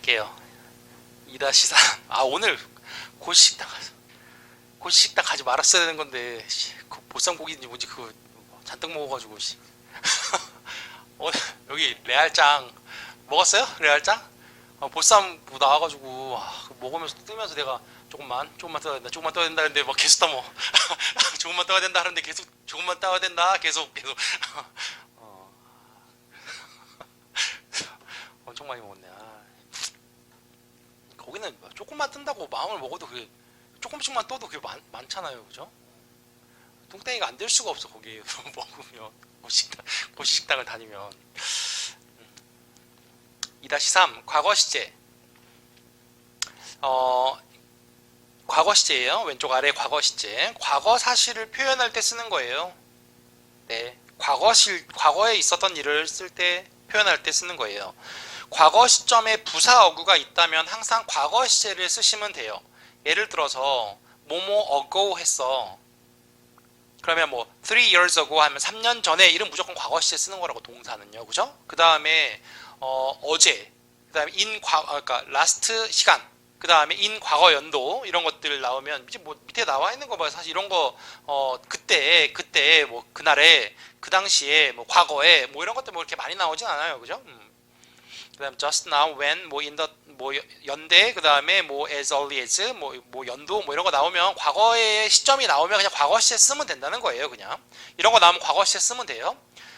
할게요. 2-3. 아, 오늘 고시식당 가지 말았어야 되는 건데, 그 보쌈고기인지 뭔지 그거 잔뜩 먹어가지고, 오늘 여기 레알짱 먹었어요? 레알짱? 보쌈 뭐 나와가지고, 그거 먹으면서 뜨면서 내가 조금만 떠야 된다, 조금만 떠야 된다 했는데 막 계속 떠먹어. 조금만 떠야 된다 하는데 계속, 조금만 떠야 된다, 계속. 어, 엄청 많이 먹었네. 거기는 조금만 뜬다고 마음을 먹어도 그게 조금씩만 떠도 그게 많잖아요, 그죠? 뚱땡이가 안 될 수가 없어 거기 먹으면 고시식당을 다니면. 2-3 과거 시제. 과거 시제예요. 왼쪽 아래 과거 시제. 과거 사실을 표현할 때 쓰는 거예요. 네, 과거에 있었던 일을 쓸 때 표현할 때 쓰는 거예요. 과거 시점에 부사 어구가 있다면 항상 과거 시제를 쓰시면 돼요. 예를 들어서 뭐뭐 ago 했어. 그러면 뭐 3 years ago 하면 3년 전에 이름 무조건 과거 시제 쓰는 거라고, 동사는요. 그죠? 그 다음에 어제, 그 다음에 그러니까 last 시간, 그 다음에 in 과거 연도, 이런 것들 나오면 이제 뭐 밑에 나와 있는 거 봐요. 사실 이런 거 그때 뭐 그날에, 그 당시에, 뭐 과거에, 뭐 이런 것들 뭐 이렇게 많이 나오진 않아요. 그죠? 그 다음 just now, when, 뭐 in the, 뭐 연대, 그 다음에 뭐 as early as, 뭐 연도, 뭐 이런 거 나오면, 과거의 시점이 나오면 그냥 과거 시제 쓰면 된다는 거예요. 그냥 이런 거 나오면 과거 시제 쓰면 돼요.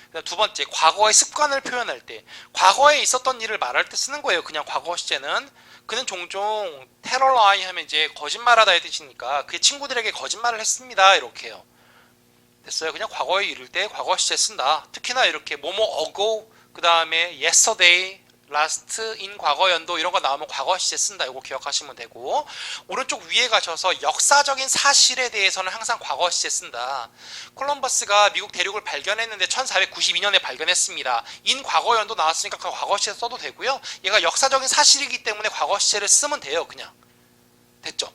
그다음 두 번째, 과거의 습관을 표현할 때, 과거에 있었던 일을 말할 때 쓰는 거예요. 그냥 과거 시제는. 그는 종종 tell a lie 하면 이제 거짓말하다의 뜻이니까 그의 친구들에게 거짓말을 했습니다, 이렇게요. 됐어요. 그냥 과거에 이를 때 과거 시제 쓴다. 특히나 이렇게 뭐뭐 ago, 그 다음에 yesterday, last, in 과거 연도, 이런 거 나오면 과거 시제 쓴다. 이거 기억하시면 되고, 오른쪽 위에 가셔서 역사적인 사실에 대해서는 항상 과거 시제 쓴다. 콜럼버스가 미국 대륙을 발견했는데 1492년에 발견했습니다. in 과거 연도 나왔으니까 그 과거 시제 써도 되고요. 얘가 역사적인 사실이기 때문에 과거 시제를 쓰면 돼요. 그냥. 됐죠?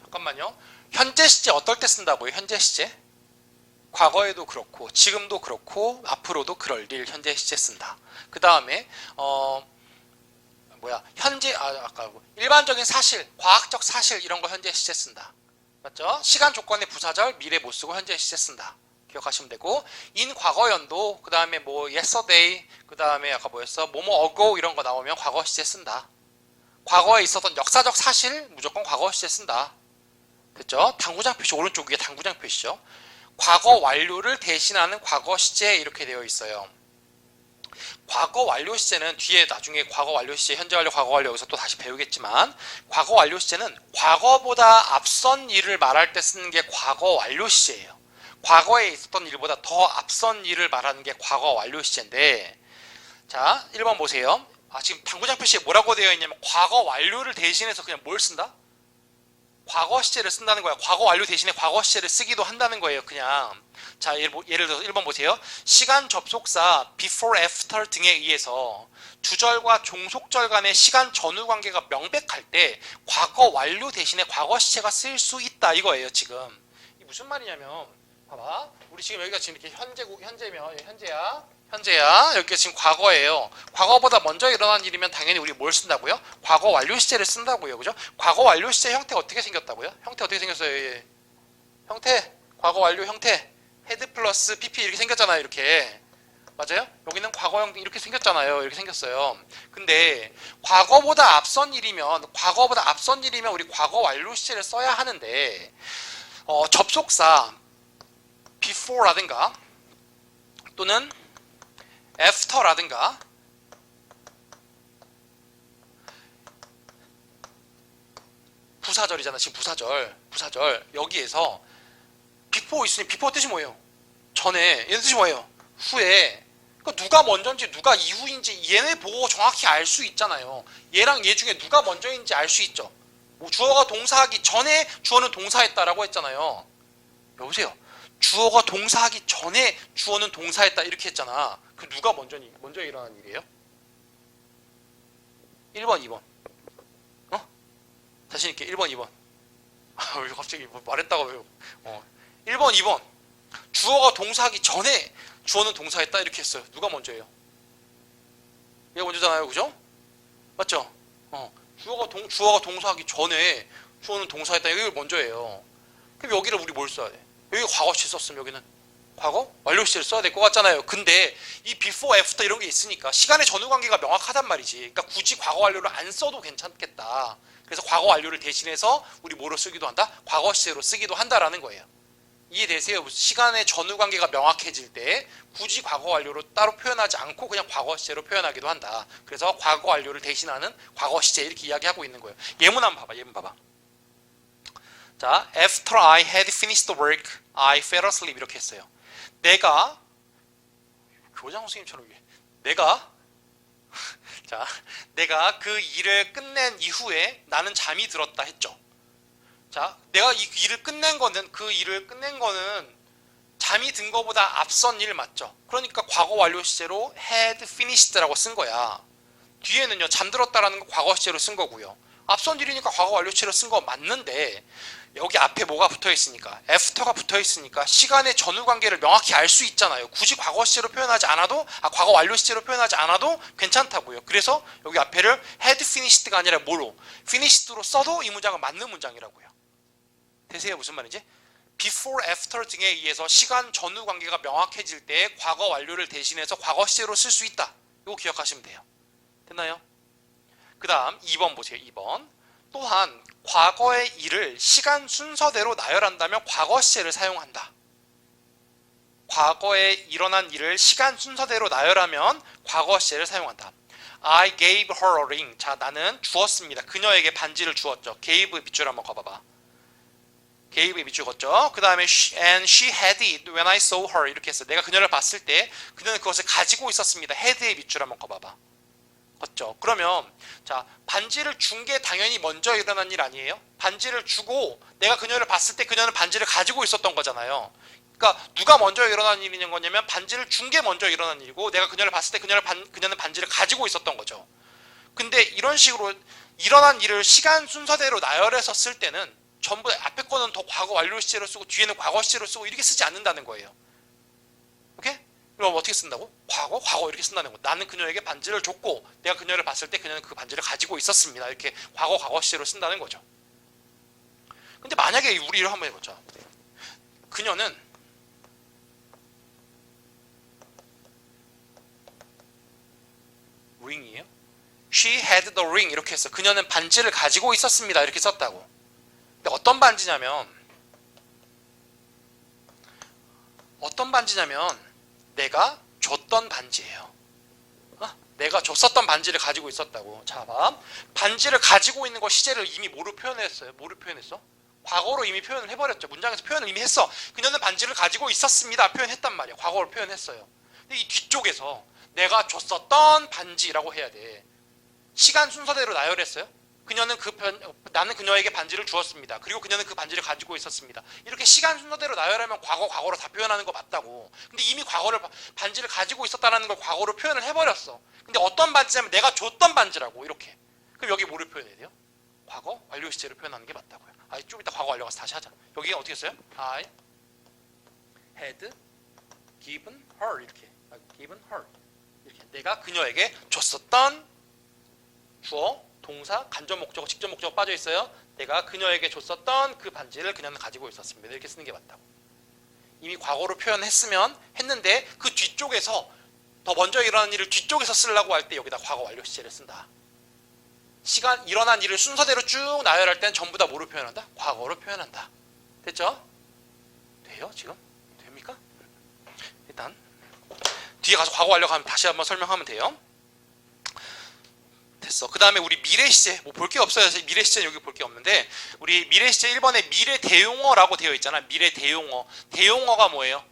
잠깐만요. 현재 시제 어떨 때 쓴다고요? 현재 시제? 과거에도 그렇고 지금도 그렇고 앞으로도 그럴 일 현재 시제 쓴다. 그 다음에 현재, 아까 일반적인 사실, 과학적 사실, 이런 거 현재 시제 쓴다. 맞죠? 시간 조건의 부사절 미래 못 쓰고 현재 시제 쓴다. 기억하시면 되고, in 과거 연도, 그 다음에 뭐 yesterday, 그 다음에 아까 뭐였어? 뭐뭐 ago, 이런 거 나오면 과거 시제 쓴다. 과거에 있었던 역사적 사실 무조건 과거 시제 쓴다. 됐죠? 당구장 표시, 오른쪽 위에 당구장 표시죠. 과거 완료를 대신하는 과거 시제, 이렇게 되어 있어요. 과거 완료 시제는 뒤에 나중에 과거 완료 시제, 현재 완료, 과거 완료 여기서 또 다시 배우겠지만, 과거 완료 시제는 과거보다 앞선 일을 말할 때 쓰는 게 과거 완료 시제예요. 과거에 있었던 일보다 더 앞선 일을 말하는 게 과거 완료 시제인데, 자 1번 보세요. 지금 당구장 표시에 뭐라고 되어 있냐면 과거 완료를 대신해서 그냥 뭘 쓴다? 과거 시제를 쓴다는 거야. 과거 완료 대신에 과거 시제를 쓰기도 한다는 거예요. 그냥. 자, 예를 들어서 1번 보세요. 시간 접속사 before, after 등에 의해서 주절과 종속절 간의 시간 전후 관계가 명백할 때 과거 완료 대신에 과거 시제가 쓸 수 있다, 이거예요. 지금 이 무슨 말이냐면, 봐봐, 우리 지금 여기가 지금 이렇게 현재면 현재야. 여기가 지금 과거예요. 과거보다 먼저 일어난 일이면 당연히 우리 뭘 쓴다고요? 과거 완료 시제를 쓴다고요. 그죠? 과거 완료 시제 형태 어떻게 생겼다고요? 형태 어떻게 생겼어요? 예. 형태, 과거 완료 형태, 헤드 플러스 pp 이렇게 생겼잖아요. 이렇게. 맞아요? 여기는 과거형 이렇게 생겼잖아요. 이렇게 생겼어요. 근데 과거보다 앞선 일이면 우리 과거 완료 시제를 써야 하는데, 접속사 before라든가 또는 after라든가 부사절이잖아. 지금 부사절 여기에서 before 있으니 before 뜻이 뭐예요? 전에. 얘는 뜻이 뭐예요? 후에. 그러니까 누가 먼저인지 누가 이후인지 얘네 보고 정확히 알 수 있잖아요. 얘랑 얘 중에 누가 먼저인지 알 수 있죠. 뭐 주어가 동사하기 전에 주어는 동사했다라고 했잖아요. 여보세요. 주어가 동사하기 전에 주어는 동사했다, 이렇게 했잖아. 그 누가 먼저 일어난 일이에요? 1번, 2번. 자신있게 1번, 2번. 왜 갑자기 뭐 말했다가 왜? 1번, 2번. 주어가 동사하기 전에 주어는 동사했다, 이렇게 했어요. 누가 먼저예요? 얘가 먼저잖아요. 그죠? 맞죠? 주어가 동사하기 전에 주어는 동사했다. 여기를 먼저 해요. 그럼 여기를 우리 뭘 써야 돼? 여기 과거 시 썼으면 여기는 과거 완료 시제를 써야 될 것 같잖아요. 근데 이 before, after 이런 게 있으니까 시간의 전후 관계가 명확하단 말이지. 그러니까 굳이 과거 완료를 안 써도 괜찮겠다. 그래서 과거 완료를 대신해서 우리 뭐로 쓰기도 한다? 과거 시제로 쓰기도 한다라는 거예요. 이해되세요? 시간의 전후 관계가 명확해질 때 굳이 과거 완료로 따로 표현하지 않고 그냥 과거 시제로 표현하기도 한다. 그래서 과거 완료를 대신하는 과거 시제 이렇게 이야기하고 있는 거예요. 예문 한번 봐봐. 예문 봐봐. 자, after I had finished the work, I fell asleep 이렇게 했어요. 내가 교장 선생님처럼 내가 그 일을 끝낸 이후에 나는 잠이 들었다 했죠. 자, 내가 이 일을 끝낸 거는 잠이 든 거보다 앞선 일 맞죠? 그러니까 과거 완료 시제로 had finished라고 쓴 거야. 뒤에는요, 잠들었다라는 거 과거 시제로 쓴 거고요. 앞선 일이니까 과거 완료 시제로 쓴 거 맞는데 여기 앞에 뭐가 붙어 있으니까 after가 붙어 있으니까 시간의 전후 관계를 명확히 알 수 있잖아요. 굳이 과거 시제로 표현하지 않아도 과거 완료 시제로 표현하지 않아도 괜찮다고요. 그래서 여기 앞에를 had finished가 아니라 뭐로? finished로 써도 이 문장은 맞는 문장이라고요. 되세요? 무슨 말인지? before, after 등에 의해서 시간 전후 관계가 명확해질 때 과거 완료를 대신해서 과거 시제로 쓸 수 있다. 이거 기억하시면 돼요. 됐나요? 그 다음 2번 보세요. 2번. 또한 과거의 일을 시간 순서대로 나열한다면 과거 시제를 사용한다. 과거에 일어난 일을 시간 순서대로 나열하면 과거 시제를 사용한다. I gave her a ring. 자, 나는 주었습니다. 그녀에게 반지를 주었죠. gave 밑줄 한번 가봐봐. gave 밑줄 걷죠. 그 다음에 and she had it when I saw her 이렇게 했어. 내가 그녀를 봤을 때 그녀는 그것을 가지고 있었습니다. had의 밑줄 한번 가봐봐. 걷죠. 그러면 자, 반지를 준 게 당연히 먼저 일어난 일 아니에요? 반지를 주고 내가 그녀를 봤을 때 그녀는 반지를 가지고 있었던 거잖아요. 그러니까 누가 먼저 일어난 일인 거냐면 반지를 준 게 먼저 일어난 일이고 내가 그녀를 봤을 때 그녀는 반지를 가지고 있었던 거죠. 근데 이런 식으로 일어난 일을 시간 순서대로 나열해서 쓸 때는 전부 앞에 거는 더 과거 완료 시제로 쓰고 뒤에는 과거 시제로 쓰고 이렇게 쓰지 않는다는 거예요. 오케이? 그럼 어떻게 쓴다고? 과거 이렇게 쓴다는 거. 나는 그녀에게 반지를 줬고 내가 그녀를 봤을 때 그녀는 그 반지를 가지고 있었습니다. 이렇게 과거 시제로 쓴다는 거죠. 근데 만약에 우리 이걸 한번 해보자. 그녀는 ring이에요? She had the ring 이렇게 했어. 그녀는 반지를 가지고 있었습니다. 이렇게 썼다고. 근데 어떤 반지냐면 내가 줬던 반지예요. 내가 줬었던 반지를 가지고 있었다고. 자, 봐. 반지를 가지고 있는 거 시제를 이미 뭐로 표현했어요? 뭐로 표현했어? 과거로 이미 표현을 해버렸죠. 문장에서 표현을 이미 했어. 그녀는 반지를 가지고 있었습니다. 표현했단 말이야. 과거로 표현했어요. 근데 이 뒤쪽에서 내가 줬었던 반지라고 해야 돼. 시간 순서대로 나열했어요. 나는 그녀에게 반지를 주었습니다. 그리고 그녀는 그 반지를 가지고 있었습니다. 이렇게 시간 순서대로 나열하면 과거로 다 표현하는 거 맞다고. 근데 이미 반지를 가지고 있었다는 걸 과거로 표현을 해버렸어. 근데 어떤 반지냐면 내가 줬던 반지라고 이렇게. 그럼 여기 뭐를 표현해야 돼요? 과거 완료 시제로 표현하는 게 맞다고요. 좀 이따 과거 완료 가서 다시 하자. 여기가 어떻게 써요? I had given her 이렇게. given her 이렇게. 내가 그녀에게 줬었던 주어 동사, 간접 목적어, 직접 목적어 빠져 있어요. 내가 그녀에게 줬었던 그 반지를 그녀는 가지고 있었습니다. 이렇게 쓰는 게 맞다고. 이미 과거로 했는데 그 뒤쪽에서 더 먼저 일어난 일을 뒤쪽에서 쓰려고 할 때 여기다 과거 완료 시제를 쓴다. 일어난 일을 순서대로 쭉 나열할 때는 전부 다 뭐로 표현한다? 과거로 표현한다. 됐죠? 돼요? 지금? 됩니까? 일단 뒤에 가서 과거 완료 가면 다시 한번 설명하면 돼요. 됐어. 그 다음에 우리 미래 시제 볼 게 없어요. 미래 시제는 여기 볼 게 없는데 우리 미래 시제 1번에 미래 대용어라고 되어 있잖아. 미래 대용어. 대용어가 뭐예요?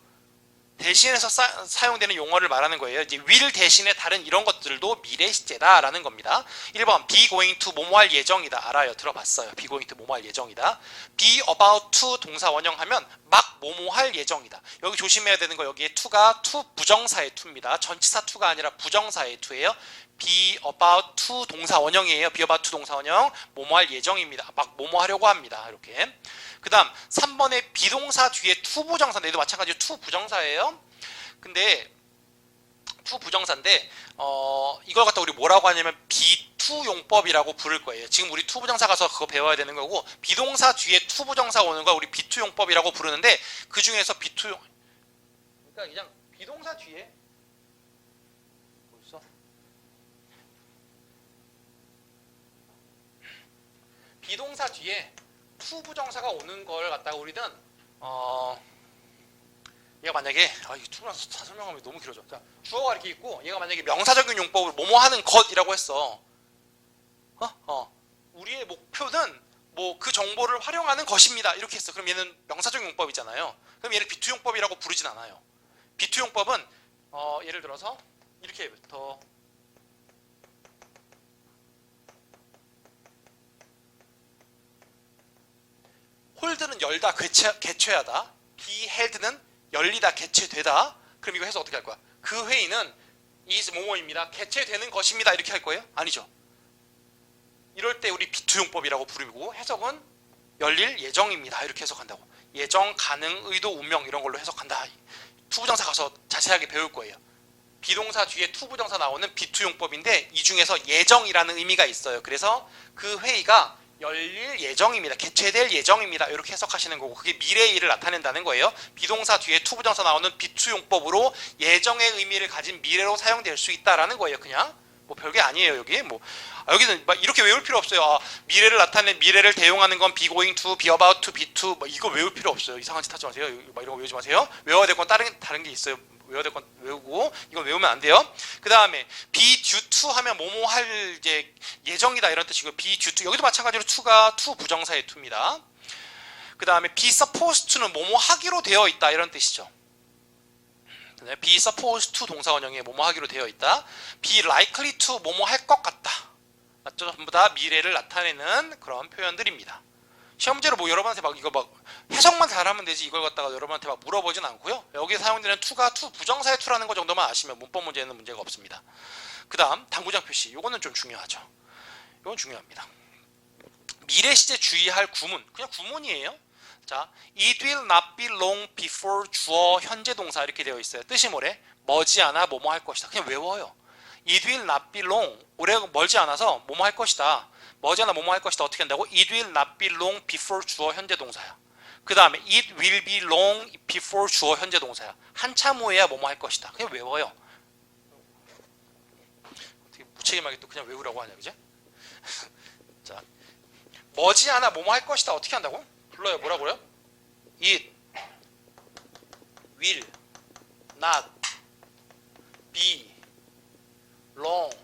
대신해서 사용되는 용어를 말하는 거예요. 이제 will 대신에 다른 이런 것들도 미래 시제다라는 겁니다. 1번 be going to 뭐뭐 할 예정이다. 알아요. 들어봤어요. be going to 뭐뭐 할 예정이다. be about to 동사 원형하면 막 뭐뭐 할 예정이다. 여기 조심해야 되는 거 여기에 to가 to 부정사의 to입니다. 전치사 to가 아니라 부정사의 to예요. be about to 동사 원형이에요. be about to 동사 원형. 뭐뭐 할 예정입니다. 막 뭐뭐 하려고 합니다. 이렇게. 그 다음 3번에 비동사 뒤에 to 부정사인데 얘도 마찬가지로 to 부정사예요. 근데 to 부정사인데 이걸 갖다 우리 뭐라고 하냐면 be B2용법이라고 부를 거예요. 지금 우리 투부정사 가서 그거 배워야 되는 거고, 비동사 뒤에 투부정사 오는 거 우리 B2용법이라고 부르는데, 그 중에서 B2용, 그러니까 그냥 비동사 뒤에 벌써 비동사 뒤에 투부정사가 오는 걸 갖다가 우리는 얘가 만약에 이 투부정사 다 설명하면 너무 길어져. 자, 주어가 이렇게 있고 얘가 만약에 명사적인 용법을 뭐뭐 하는 것이라고 했어. 우리의 목표는 뭐 그 정보를 활용하는 것입니다. 이렇게 했어. 그럼 얘는 명사적 용법이잖아요. 그럼 얘를 비투용법이라고 부르진 않아요. 비투용법은 예를 들어서 이렇게부터 홀드는 열다, 개최하다. be held는 열리다, 개최되다. 그럼 이거 해서 어떻게 할 거야? 그 회의는 is 뭐뭐입니다. 개최되는 것입니다. 이렇게 할 거예요? 아니죠. 이럴 때 우리 비투용법이라고 부르고, 해석은 열릴 예정입니다. 이렇게 해석한다고. 예정, 가능, 의도, 운명 이런 걸로 해석한다. 투부정사 가서 자세하게 배울 거예요. 비동사 뒤에 투부정사 나오는 비투용법인데 이 중에서 예정이라는 의미가 있어요. 그래서 그 회의가 열릴 예정입니다. 개최될 예정입니다. 이렇게 해석하시는 거고, 그게 미래의 일을 나타낸다는 거예요. 비동사 뒤에 투부정사 나오는 비투용법으로 예정의 의미를 가진 미래로 사용될 수 있다라는 거예요. 그냥 뭐 별게 아니에요. 여기 뭐 여기는 막 이렇게 외울 필요 없어요. 미래를 나타낸, 미래를 대용하는 건 be going to, be about to, be to, 뭐 이거 외울 필요 없어요. 이상한 짓 하지 마세요. 막 이런 거 외우지 마세요. 외워야 될 건 다른 게 있어요. 외워야 될 건 외우고, 이건 외우면 안 돼요. 그 다음에 be due to 하면 뭐뭐 할 이제 예정이다 이런 뜻이고, be due to 여기도 마찬가지로 to가 to 부정사의 to입니다. 그 다음에 be supposed to는 뭐뭐 하기로 되어 있다 이런 뜻이죠. be supposed to 동사 원형에 뭐뭐 하기로 되어 있다. be likely to 뭐뭐 할 것 같다. 맞죠? 전부 다 미래를 나타내는 그런 표현들입니다. 시험제로 뭐 여러분한테 막 이거 막 해석만 잘하면 되지 이걸 갖다가 여러분한테 막 물어보진 않고요. 여기에 사용되는 to가 to 부정사의 to라는 거 정도만 아시면 문법 문제는 문제가 없습니다. 그 다음 당구장 표시. 이거는 좀 중요하죠. 이건 중요합니다. 미래 시제 주의할 구문. 그냥 구문이에요. 자, it will not be long before 주어 현재 동사 이렇게 되어 있어요. 뜻이 뭐래? 머지않아 뭐뭐 할 것이다. 그냥 외워요. It will not be long. 오래 멀지 않아서 뭐뭐 할 것이다. 머지않아 뭐뭐 할 것이다. 어떻게 한다고? It will not be long before 주어 현재 동사야. 그 다음에 it will be long before 주어 현재 동사야. 한참 후에야 뭐뭐 할 것이다. 그냥 외워요. 어떻게 무책임하게 또 그냥 외우라고 하냐, 그죠? 자, 머지않아 뭐뭐 할 것이다. 어떻게 한다고? 불러요. 뭐라고요? It will not be long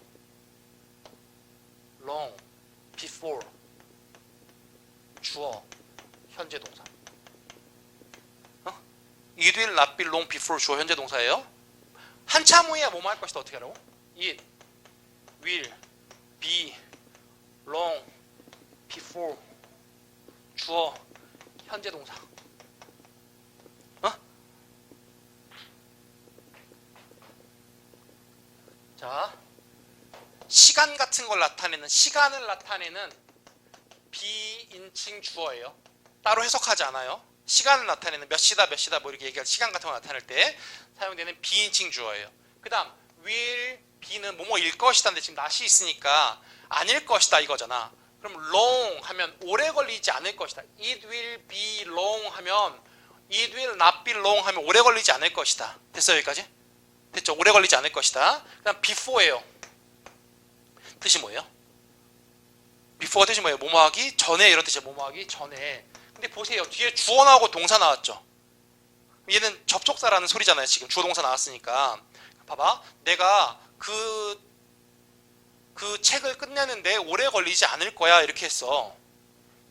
before 주어 현재 동사. It will not be long before 주어 현재 동사예요. 한참 후에 뭐뭐 할 것이다. 어떻게 하라고? It will be long before 주어 현재 동사. 자, 시간 같은 걸 나타내는, 시간을 나타내는 비인칭 주어예요. 따로 해석하지 않아요. 시간을 나타내는 몇 시다 뭐 이렇게 얘기할 시간 같은 거 나타낼 때 사용되는 비인칭 주어예요. 그 다음 will be는 뭐뭐일 것이다인데 지금 not이 있으니까 아닐 것이다 이거잖아. 그럼 long 하면 오래 걸리지 않을 것이다. It will be long 하면 it will not be long 하면 오래 걸리지 않을 것이다. 됐어요 여기까지? 됐죠? 오래 걸리지 않을 것이다. 그 다음 before예요. 뜻이 뭐예요? before 뜻이 뭐예요? 뭐뭐 하기 전에 이런 뜻이에요. 뭐뭐 하기 전에. 근데 보세요. 뒤에 주어 나오고 동사 나왔죠? 얘는 접속사라는 소리잖아요. 지금 주어 동사 나왔으니까. 봐봐. 내가 그 책을 끝내는데 오래 걸리지 않을 거야. 이렇게 했어.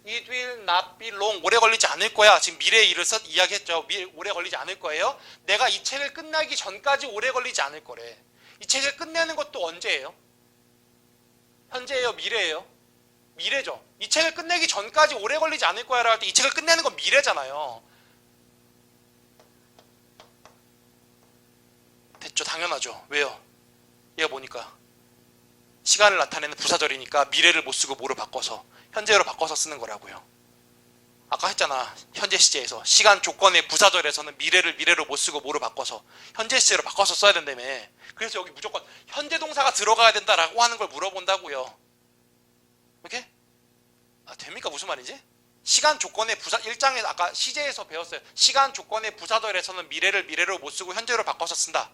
It will not be long. 오래 걸리지 않을 거야. 지금 미래의 일을 이야기했죠. 오래 걸리지 않을 거예요. 내가 이 책을 끝나기 전까지 오래 걸리지 않을 거래. 이 책을 끝내는 것도 언제예요? 현재예요? 미래예요? 미래죠. 이 책을 끝내기 전까지 오래 걸리지 않을 거야 라고 할 때 이 책을 끝내는 건 미래잖아요. 됐죠? 당연하죠. 왜요? 얘가 뭐니까? 시간을 나타내는 부사절이니까 미래를 못 쓰고 뭐로 바꿔서 현재로 바꿔서 쓰는 거라고요. 아까 했잖아. 현재 시제에서 시간 조건의 부사절에서는 미래로 못 쓰고 뭐로 바꿔서 현재 시제로 바꿔서 써야 된다며. 그래서 여기 무조건 현재 동사가 들어가야 된다라고 하는 걸 물어본다고요. 오케이? 됩니까? 무슨 말인지? 시간 조건의 부사 1장에 아까 시제에서 배웠어요. 시간 조건의 부사절에서는 미래를 미래로 못 쓰고 현재로 바꿔서 쓴다.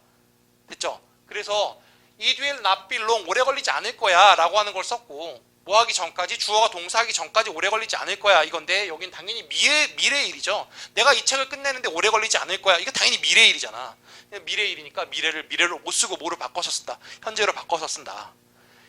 됐죠? 그래서 it will not be long 오래 걸리지 않을 거야 라고 하는 걸 썼고 뭐 하기 전까지 주어가 동사하기 전까지 오래 걸리지 않을 거야 이건데 여긴 당연히 미래의 일이죠. 내가 이 책을 끝내는데 오래 걸리지 않을 거야. 이거 당연히 미래의 일이잖아. 미래의 일이니까 미래를 미래로 못 쓰고 뭐로 바꿔서 쓴다. 현재로 바꿔서 쓴다.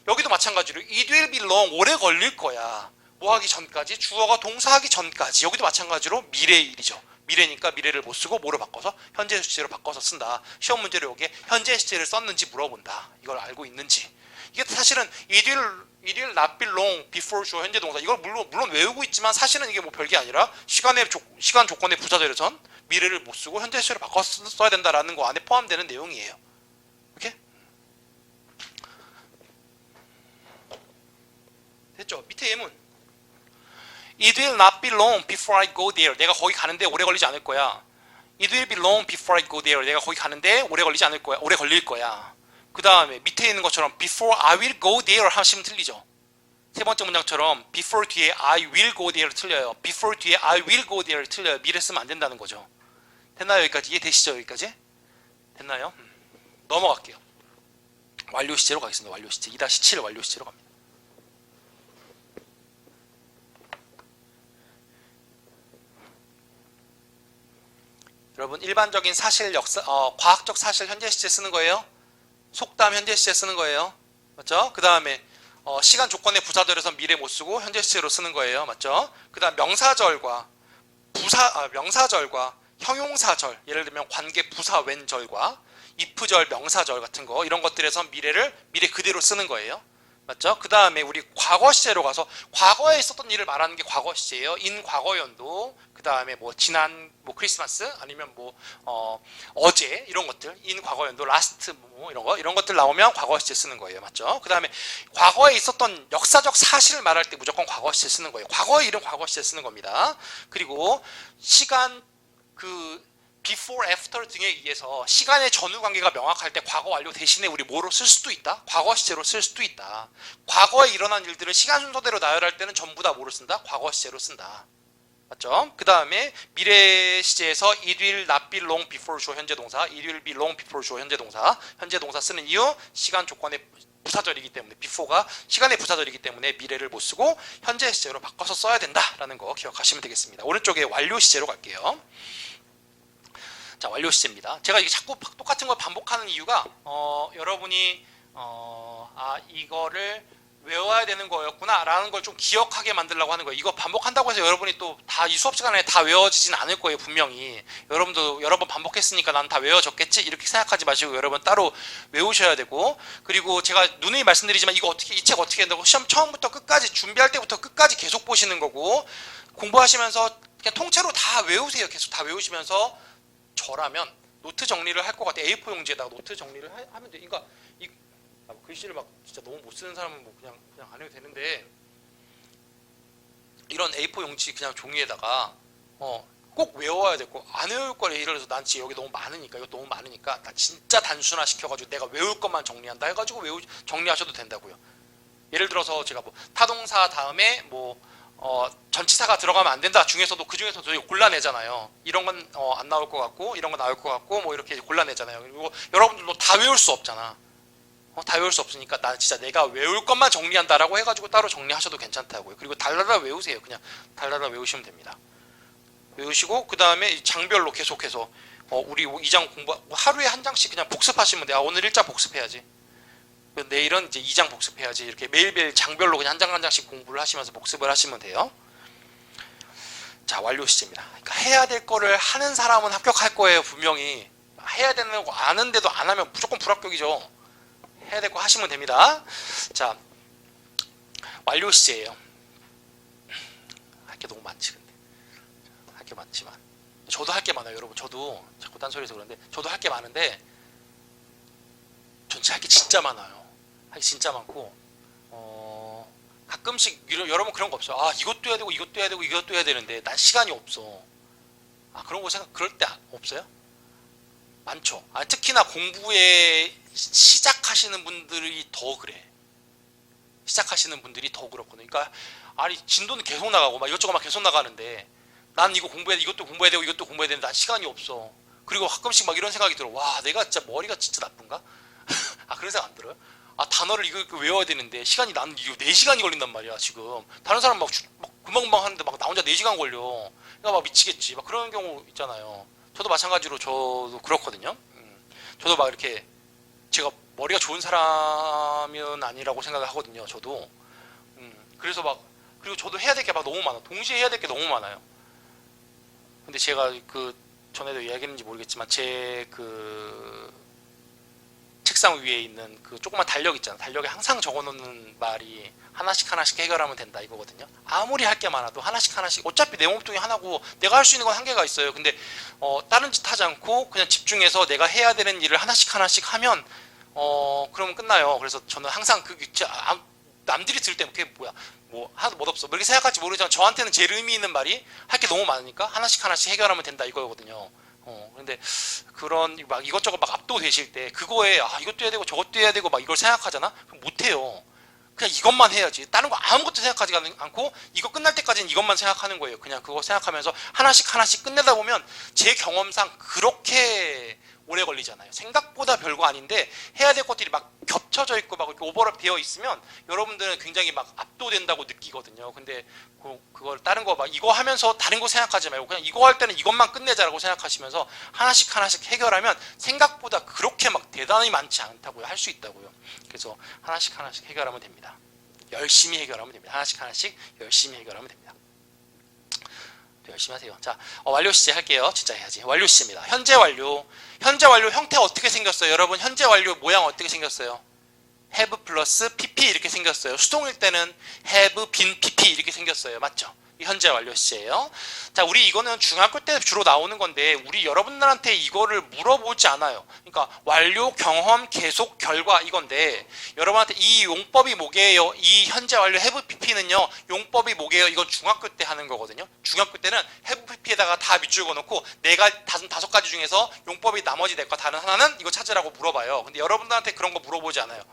여기도 마찬가지로 it will be long 오래 걸릴 거야. 뭐 하기 전까지 주어가 동사하기 전까지 여기도 마찬가지로 미래의 일이죠. 미래니까 미래를 못 쓰고 뭐로 바꿔서 현재 시제로 바꿔서 쓴다. 시험 문제로 여기에 현재 시제를 썼는지 물어본다. 이걸 알고 있는지. 이게 사실은 it will not be long before 주어 현재 동사 이걸 물론 외우고 있지만 사실은 이게 뭐 별게 아니라 시간 조건의 부사절에선 미래를 못 쓰고 현재 시제로 바꿔서 써야 된다라는 거 안에 포함되는 내용이에요. 오케이? 됐죠? 밑에 예문 It will not be long before I go there. 내가 거기 가는데 오래 걸리지 않을 거야. It will be long before I go there. 내가 거기 가는데 오래 걸리지 않을 거야. 오래 걸릴 거야. 그 다음에 밑에 있는 것처럼 before I will go there 하시면 틀리죠. 세 번째 문장처럼 before 뒤에 I will go there 틀려요. before 뒤에 I will go there 틀려요. 미래 쓰면 안 된다는 거죠. 됐나요? 여기까지? 이해되시죠? 여기까지? 됐나요? 넘어갈게요. 완료 시제로 가겠습니다. 완료 시제. 2-7 완료 시제로 갑니다. 여러분 일반적인 사실 과학적 사실 현재 시제 쓰는 거예요. 속담 현재 시제 쓰는 거예요. 맞죠? 그 다음에 시간 조건의 부사절에서 미래 못 쓰고 현재 시제로 쓰는 거예요. 맞죠? 그 다음 명사절과 명사절과 형용사절 예를 들면 관계 부사 웬절과 if절 명사절 같은 거 이런 것들에서 미래 그대로 쓰는 거예요. 맞죠? 그 다음에 우리 과거 시제로 가서 과거에 있었던 일을 말하는 게 과거 시제예요. 인 과거 연도 그 다음에 뭐 지난 뭐 크리스마스 아니면 뭐 어제 이런 것들 인 과거 연도 라스트 뭐 이런 것들 나오면 과거 시제 쓰는 거예요. 맞죠? 그 다음에 과거에 있었던 역사적 사실을 말할 때 무조건 과거 시제 쓰는 거예요. 과거의 일은 과거 시제 쓰는 겁니다. 그리고 시간 before, after 등에 의해서 시간의 전후 관계가 명확할 때 과거 완료 대신에 우리 뭐로 쓸 수도 있다? 과거 시제로 쓸 수도 있다. 과거에 일어난 일들을 시간 순서대로 나열할 때는 전부 다 뭐로 쓴다? 과거 시제로 쓴다. 맞죠? 그 다음에 미래 시제에서 it will not be long before 주어 현재 동사, it will be long before 주어 현재 동사 쓰는 이유 시간 조건의 부사절이기 때문에 before가 시간의 부사절이기 때문에 미래를 못 쓰고 현재 시제로 바꿔서 써야 된다라는 거 기억하시면 되겠습니다. 오른쪽에 완료 시제로 갈게요. 자, 완료 시제입니다. 제가 이게 자꾸 똑같은 걸 반복하는 이유가 여러분이 이거를 외워야 되는 거였구나 라는 걸 좀 기억하게 만들려고 하는 거예요. 이거 반복한다고 해서 여러분이 또 다 이 수업 시간에 다 외워지진 않을 거예요. 분명히 여러분도 여러 번 반복했으니까 난 다 외워졌겠지 이렇게 생각하지 마시고 여러분 따로 외우셔야 되고 그리고 제가 누누이 말씀드리지만 이거 어떻게 이 책 어떻게 한다고 시험 처음부터 끝까지 준비할 때부터 끝까지 계속 보시는 거고 공부하시면서 그냥 통째로 다 외우세요. 계속 다 외우시면서 저라면 노트 정리를 할 것 같아. A4 용지에다가 노트 정리를 하면 돼. 그러니까 글씨를 막 진짜 너무 못 쓰는 사람은 뭐 그냥 안 해도 되는데 이런 A4 용지 그냥 종이에다가 꼭 외워야 되고 안 외울 걸 예를 들어서 난 지금 여기 너무 많으니까 이거 너무 많으니까 나 진짜 단순화 시켜가지고 내가 외울 것만 정리한다 해가지고 정리하셔도 된다고요. 예를 들어서 제가 뭐 타동사 다음에 뭐 전치사가 들어가면 안 된다 중에서도 그 중에서 저희 골라내잖아요. 이런 건 안 나올 것 같고 이런 건 나올 것 같고 뭐 이렇게 골라내잖아요. 그리고 여러분들도 다 외울 수 없잖아. 다 외울 수 없으니까 난 진짜 내가 외울 것만 정리한다라고 해가지고 따로 정리하셔도 괜찮다고요. 그리고 달달달 외우세요. 그냥 달달달 외우시면 됩니다. 외우시고 그 다음에 장별로 계속해서 우리 2장 공부 하루에 한 장씩 그냥 복습하시면 돼요. 오늘 1장 복습해야지. 내일은 이제 2장 복습해야지. 이렇게 매일매일 장별로 그냥 한 장 한 장씩 공부를 하시면서 복습을 하시면 돼요. 자, 완료 시제입니다. 그러니까 해야 될 거를 하는 사람은 합격할 거예요. 분명히 해야 되는 거 아는데도 안 하면 무조건 불합격이죠. 해야 될 거 하시면 됩니다. 자, 완료 시제예요. 할 게 너무 많지 근데. 할 게 많지만 저도 할 게 많아요. 여러분 저도 자꾸 딴소리해서 그런데 저도 할 게 많은데 전체 할 게 진짜 많아요. 할 게 진짜 많고 가끔씩 여러분 그런 거 없어요. 이것도 해야 되고 이것도 해야 되고 이것도 해야 되는데 난 시간이 없어. 그런 거 그럴 때 없어요? 많죠. 특히나 공부에 시작하시는 분들이 더 그래. 시작하시는 분들이 더 그렇거든요. 그러니까 아니 진도는 계속 나가고 막 이것저것 막 계속 나가는데 난 이거 공부해야 돼, 이것도 공부해야 되고 이것도 공부해야 되는데 난 시간이 없어. 그리고 가끔씩 막 이런 생각이 들어. 와, 내가 진짜 머리가 진짜 나쁜가? 아, 그런 생각 안 들어요? 아, 단어를 이거 외워야 되는데 시간이 나는 이거 4시간이 걸린단 말이야 지금. 다른 사람 막 금방금방 하는데 막 나 혼자 4시간 걸려. 그러니까 막 미치겠지. 막 그런 경우 있잖아요. 저도 마찬가지로 저도 그렇거든요. 저도 막 이렇게 제가 머리가 좋은 사람은 아니라고 생각을 하거든요. 저도. 그래서 막 그리고 저도 해야 될 게 막 너무 많아. 동시에 해야 될 게 너무 많아요. 근데 제가 그 전에도 이야기했는지 모르겠지만 제 그 책상 위에 있는 그 조그만 달력 있잖아. 달력에 항상 적어놓는 말이 하나씩 하나씩 해결하면 된다 이거거든요. 아무리 할 게 많아도 하나씩 하나씩 어차피 내 몸뚱이 하나고 내가 할 수 있는 건 한계가 있어요. 근데 다른 짓 하지 않고 그냥 집중해서 내가 해야 되는 일을 하나씩 하나씩 하면 그러면 끝나요. 그래서 저는 항상 남들이 들을 때 그게 뭐야 뭐 하나도 멋없어 뭐 이렇게 생각할지 모르지만 저한테는 제일 의미 있는 말이 할 게 너무 많으니까 하나씩 하나씩 해결하면 된다 이거거든요. 근데 그런 막 이것저것 막 압도되실 때 그거에 아 이것도 해야 되고 저것도 해야 되고 막 이걸 생각하잖아? 그럼 못해요. 그냥 이것만 해야지. 다른 거 아무것도 생각하지 않고 이거 끝날 때까지는 이것만 생각하는 거예요. 그냥 그거 생각하면서 하나씩 하나씩 끝내다 보면 제 경험상 그렇게 오래 걸리잖아요. 생각보다 별거 아닌데 해야 될 것들이 막 겹쳐져 있고 막 이렇게 오버랩 되어 있으면 여러분들은 굉장히 막 압도된다고 느끼거든요. 근데 그걸 다른 거 막 이거 하면서 다른 거 생각하지 말고 그냥 이거 할 때는 이것만 끝내자라고 생각하시면서 하나씩 하나씩 해결하면 생각보다 그렇게 막 대단히 많지 않다고요. 할 수 있다고요. 그래서 하나씩 하나씩 해결하면 됩니다. 열심히 해결하면 됩니다. 하나씩 하나씩 열심히 해결하면 됩니다. 열심히 하세요. 자, 완료 시제 할게요. 진짜 해야지. 완료 시제입니다. 현재 완료. 현재 완료 형태 어떻게 생겼어요? 여러분 현재 완료 모양 어떻게 생겼어요? have 플러스 pp 이렇게 생겼어요. 수동일 때는 have been pp 이렇게 생겼어요. 맞죠? 이 현재 완료 시제예요. 자, 우리 이거는 중학교 때 주로 나오는 건데 우리 여러분들한테 이거를 물어보지 않아요. 그러니까 완료, 경험, 계속, 결과 이건데 여러분한테 이 용법이 뭐게요? 이 현재 완료 have pp는요. 용법이 뭐게요? 이건 중학교 때 하는 거거든요. 중학교 때는 have pp에다가 다 밑줄 그어놓고 내가 다섯 가지 중에서 용법이 나머지 내 거 다른 하나는 이거 찾으라고 물어봐요. 근데 여러분들한테 그런 거 물어보지 않아요.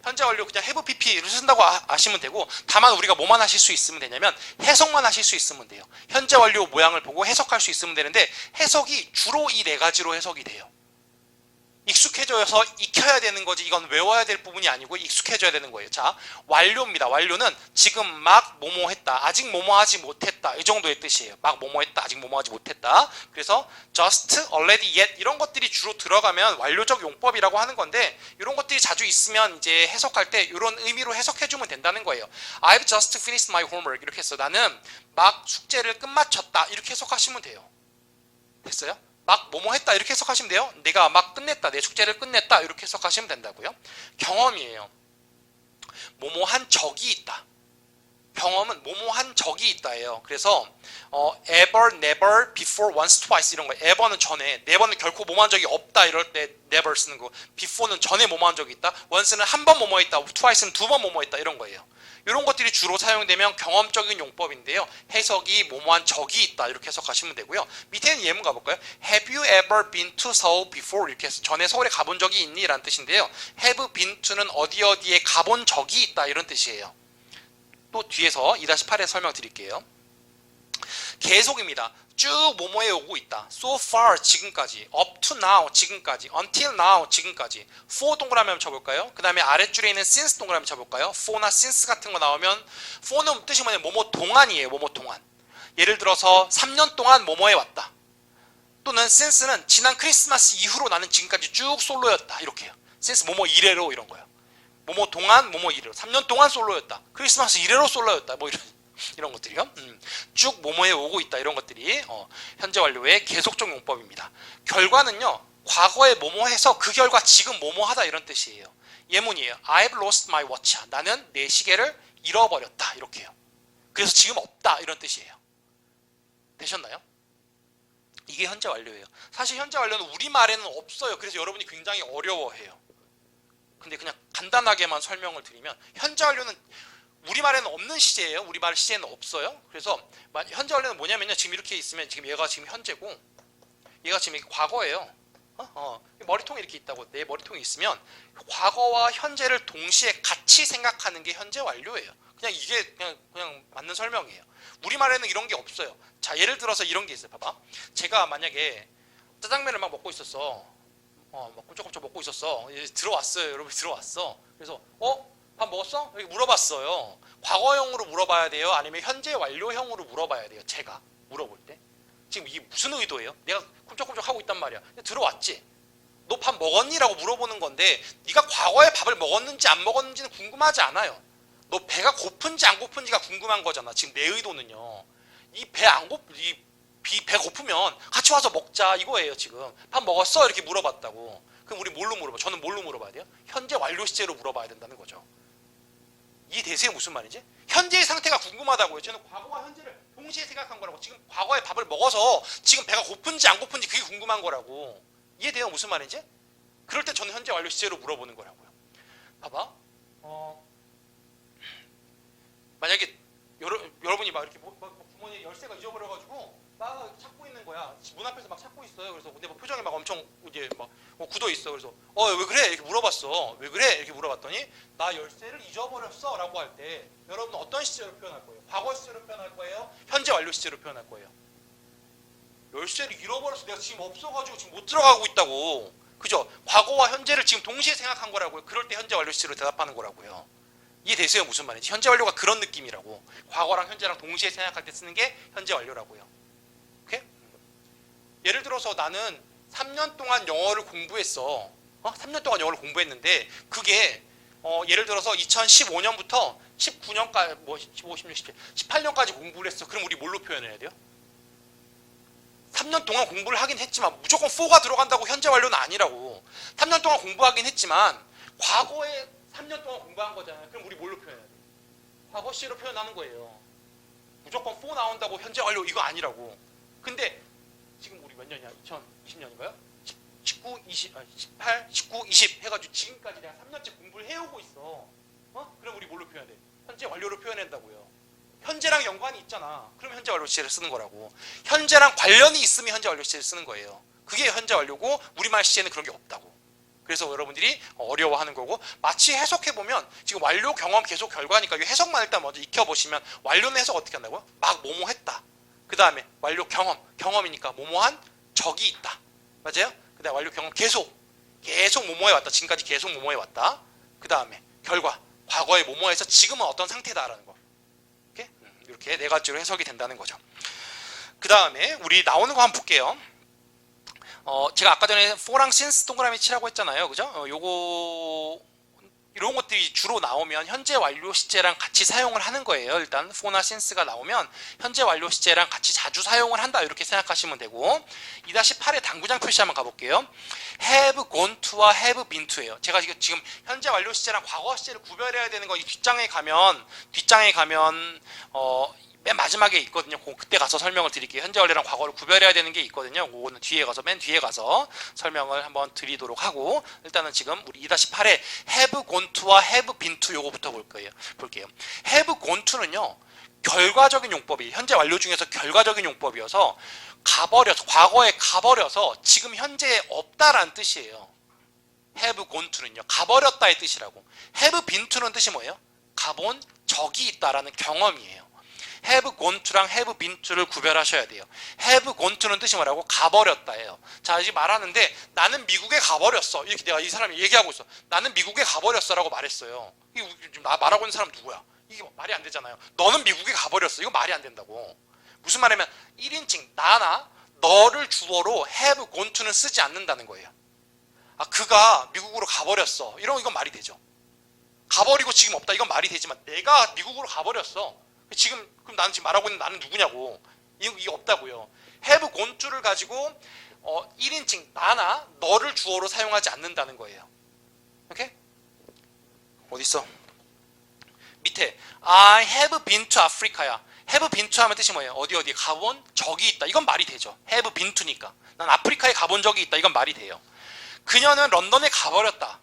현재 완료 그냥 have pp를 쓴다고 아시면 되고 다만 우리가 뭐만 하실 수 있으면 되냐면 해석만 하실 수 있으면 돼요. 현재 완료 모양을 보고 해석할 수 있으면 되는데 해석이 주로 이 네 가지로 해석이 돼요. 익숙해져서 익혀야 되는 거지 이건 외워야 될 부분이 아니고 익숙해져야 되는 거예요. 자, 완료입니다. 완료는 지금 막 뭐뭐 했다. 아직 뭐뭐 하지 못했다. 이 정도의 뜻이에요. 막 뭐뭐 했다. 아직 뭐뭐 하지 못했다. 그래서 just, already, yet 이런 것들이 주로 들어가면 완료적 용법이라고 하는 건데 이런 것들이 자주 있으면 이제 해석할 때 이런 의미로 해석해주면 된다는 거예요. I've just finished my homework 이렇게 해서 나는 막 숙제를 끝마쳤다. 이렇게 해석하시면 돼요. 됐어요? 막 뭐뭐 했다 이렇게 해석하시면 돼요. 내가 막 끝냈다. 내 숙제를 끝냈다. 이렇게 해석하시면 된다고요. 경험이에요. 뭐뭐 한 적이 있다. 경험은 뭐뭐 한 적이 있다예요. 그래서 ever, never, before, once, twice 이런 거. ever는 전에, never는 결코 뭐뭐 한 적이 없다 이럴 때 never 쓰는 거. before는 전에 뭐뭐 한 적이 있다. once는 한 번 뭐뭐 했다. twice는 두 번 뭐뭐 했다 이런 거예요. 이런 것들이 주로 사용되면 경험적인 용법인데요. 해석이 뭐뭐한 적이 있다 이렇게 해석하시면 되고요. 밑에는 예문 가볼까요? Have you ever been to Seoul before? 이렇게 해서 전에 서울에 가본 적이 있니? 라는 뜻인데요. Have been to는 어디 어디에 가본 적이 있다 이런 뜻이에요. 또 뒤에서 2-8에 설명드릴게요. 계속입니다. 쭉 뭐뭐에 오고 있다. So far 지금까지, up to now 지금까지, until now 지금까지. for 동그라미 한번 쳐볼까요? 그 다음에 아랫줄에 있는 since 동그라미 쳐볼까요? for나 since 같은 거 나오면 for는 뜻이 뭐냐면 뭐뭐 동안이에요. 뭐뭐 동안. 예를 들어서 3년 동안 뭐뭐에 왔다. 또는 since는 지난 크리스마스 이후로 나는 지금까지 쭉 솔로였다. 이렇게요. since 뭐뭐 이래로 이런 거예요. 뭐뭐 동안 뭐뭐 이래로 3년 동안 솔로였다. 크리스마스 이래로 솔로였다. 뭐 이런 것들이요. 쭉 뭐뭐에 오고 있다. 이런 것들이 현재 완료의 계속적 용법입니다. 결과는요. 과거에 뭐뭐 해서 그 결과 지금 뭐뭐 하다 이런 뜻이에요. 예문이에요. I've lost my watch. 나는 내 시계를 잃어버렸다. 이렇게요. 그래서 지금 없다. 이런 뜻이에요. 되셨나요? 이게 현재 완료예요. 사실 현재 완료는 우리말에는 없어요. 그래서 여러분이 굉장히 어려워해요. 근데 그냥 간단하게만 설명을 드리면 현재 완료는 우리말에는 없는 시제예요. 우리말 시제는 없어요. 그래서 현재 완료는 뭐냐면요. 지금 이렇게 있으면 지금 얘가 지금 현재고 얘가 지금 과거예요. 머리통이 이렇게 있다고. 내 머리통이 있으면 과거와 현재를 동시에 같이 생각하는 게 현재 완료예요. 그냥 이게 그냥 맞는 설명이에요. 우리말에는 이런 게 없어요. 자, 예를 들어서 이런 게 있어요. 봐봐. 제가 만약에 짜장면을 막 먹고 있었어. 막 꼼짝꼼짝 먹고 있었어. 이제 들어왔어요. 여러분 들어왔어. 그래서 밥 먹었어? 이렇게 물어봤어요. 과거형으로 물어봐야 돼요? 아니면 현재 완료형으로 물어봐야 돼요? 제가 물어볼 때. 지금 이게 무슨 의도예요? 내가 꼼짝꼼짝 하고 있단 말이야. 들어왔지? 너 밥 먹었니? 라고 물어보는 건데 네가 과거에 밥을 먹었는지 안 먹었는지는 궁금하지 않아요. 너 배가 고픈지 안 고픈지가 궁금한 거잖아. 지금 내 의도는요. 이 배 고프면 같이 와서 먹자 이거예요. 지금 밥 먹었어? 이렇게 물어봤다고. 그럼 우리 뭘로 물어봐? 저는 뭘로 물어봐야 돼요? 현재 완료 시제로 물어봐야 된다는 거죠. 이해되세요? 무슨 말인지? 현재의 상태가 궁금하다고요. 저는 과거와 현재를 동시에 생각한 거라고. 지금 과거에 밥을 먹어서 지금 배가 고픈지 안 고픈지 그게 궁금한 거라고. 이해돼요? 무슨 말인지? 그럴 때 저는 현재 완료 시제로 물어보는 거라고요. 봐봐. 만약에 여러분이 막 이렇게 주머니에 열쇠가 잊어버려가지고 막 찾고 있는 거야. 문 앞에서 막 찾고 있어요. 그래서 근데 막 표정이 막 엄청 이제 막 굳어 있어. 그래서 왜 그래? 이렇게 물어봤어. 왜 그래? 이렇게 물어봤더니 나 열쇠를 잊어버렸어라고 할 때 여러분은 어떤 시제로 표현할 거예요? 과거 시제로 표현할 거예요? 현재 완료 시제로 표현할 거예요? 열쇠를 잃어버렸어. 내가 지금 없어가지고 지금 못 들어가고 있다고. 그죠? 과거와 현재를 지금 동시에 생각한 거라고요. 그럴 때 현재 완료 시제로 대답하는 거라고요. 이해되세요? 무슨 말인지? 현재 완료가 그런 느낌이라고. 과거랑 현재랑 동시에 생각할 때 쓰는 게 현재 완료라고요. 오케이? 예를 들어서 나는 3년 동안 영어를 공부했어. 3년 동안 영어를 공부했는데 그게 예를 들어서 2015년부터 19년까지 15, 16, 17, 18년까지 공부를 했어. 그럼 우리 뭘로 표현해야 돼요? 3년 동안 공부를 하긴 했지만 무조건 4가 들어간다고 현재 완료는 아니라고. 3년 동안 공부하긴 했지만 과거에 3년 동안 공부한 거잖아요. 그럼 우리 뭘로 표현해야 돼? 과거 시로 표현하는 거예요. 무조건 4 나온다고 현재 완료 이거 아니라고. 근데 지금 우리 몇 년이야? 2020년인가요? 19, 20, 18, 19, 20 해가지고 지금까지 내가 3년째 공부를 해오고 있어. 그럼 우리 뭘로 표현해야 돼? 현재 완료로 표현한다고요. 현재랑 연관이 있잖아. 그럼 현재 완료 시제를 쓰는 거라고. 현재랑 관련이 있으면 현재 완료 시제를 쓰는 거예요. 그게 현재 완료고 우리말 시제는 그런 게 없다고. 그래서 여러분들이 어려워하는 거고, 마치 해석해보면 지금 완료 경험 계속 결과니까 이 해석만 일단 먼저 익혀보시면 완료는 해석 어떻게 한다고요? 막 뭐뭐 했다. 그 다음에 완료 경험이니까 뭐뭐한 적이 있다. 맞아요? 그 다음에 완료 경험 계속 뭐뭐해 왔다. 지금까지 계속 뭐뭐해 왔다. 그 다음에 결과 과거에 뭐뭐해서 지금은 어떤 상태다라는 거. 이렇게 네 가지로 해석이 된다는 거죠. 그 다음에 우리 나오는 거 한번 볼게요. 제가 아까 전에 for랑 since 동그라미 치라고 했잖아요. 그죠? 요거 이런 것들이 주로 나오면 현재 완료 시제랑 같이 사용을 하는 거예요. 일단 for나 since가 나오면 현재 완료 시제랑 같이 자주 사용을 한다 이렇게 생각하시면 되고, 2-8의 당구장 표시 한번 가볼게요. have gone to와 have been to예요. 제가 지금 현재 완료 시제랑 과거 시제를 구별해야 되는 거 이 뒷장에 가면 맨 마지막에 있거든요. 그때 가서 설명을 드릴게요. 현재 완료랑 과거를 구별해야 되는 게 있거든요. 그거는 맨 뒤에 가서 설명을 한번 드리도록 하고, 일단은 지금 우리 2-8에 have gone to와 have been to 요거부터 볼게요. have gone to는요. 결과적인 용법이에요. 현재 완료 중에서 결과적인 용법이어서 과거에 가버려서 지금 현재에 없다라는 뜻이에요. have gone to는요. 가버렸다의 뜻이라고. have been to는 뜻이 뭐예요? 가본 적이 있다라는 경험이에요. have gone to랑 have been to를 구별하셔야 돼요. have gone to는 뜻이 뭐라고? 가버렸다예요. 자, 이제 말하는데 나는 미국에 가버렸어. 이렇게 내가 이 사람이 얘기하고 있어. 나는 미국에 가버렸어라고 말했어요. 지금 나 말하고 있는 사람 누구야? 이게 말이 안 되잖아요. 너는 미국에 가버렸어. 이거 말이 안 된다고. 무슨 말이냐면 1인칭 나나 너를 주어로 have gone to는 쓰지 않는다는 거예요. 그가 미국으로 가버렸어. 이건 말이 되죠. 가버리고 지금 없다. 이건 말이 되지만 내가 미국으로 가버렸어. 그럼 나는 지금 말하고 있는 나는 누구냐고. 이게 없다고요. have gone to를 가지고 1인칭 나나 너를 주어로 사용하지 않는다는 거예요. 오케이? 어딨어? 밑에 I have been to Africa야. have been to 하면 뜻이 뭐예요? 어디 가본 적이 있다. 이건 말이 되죠. have been to니까. 난 아프리카에 가본 적이 있다. 이건 말이 돼요. 그녀는 런던에 가버렸다.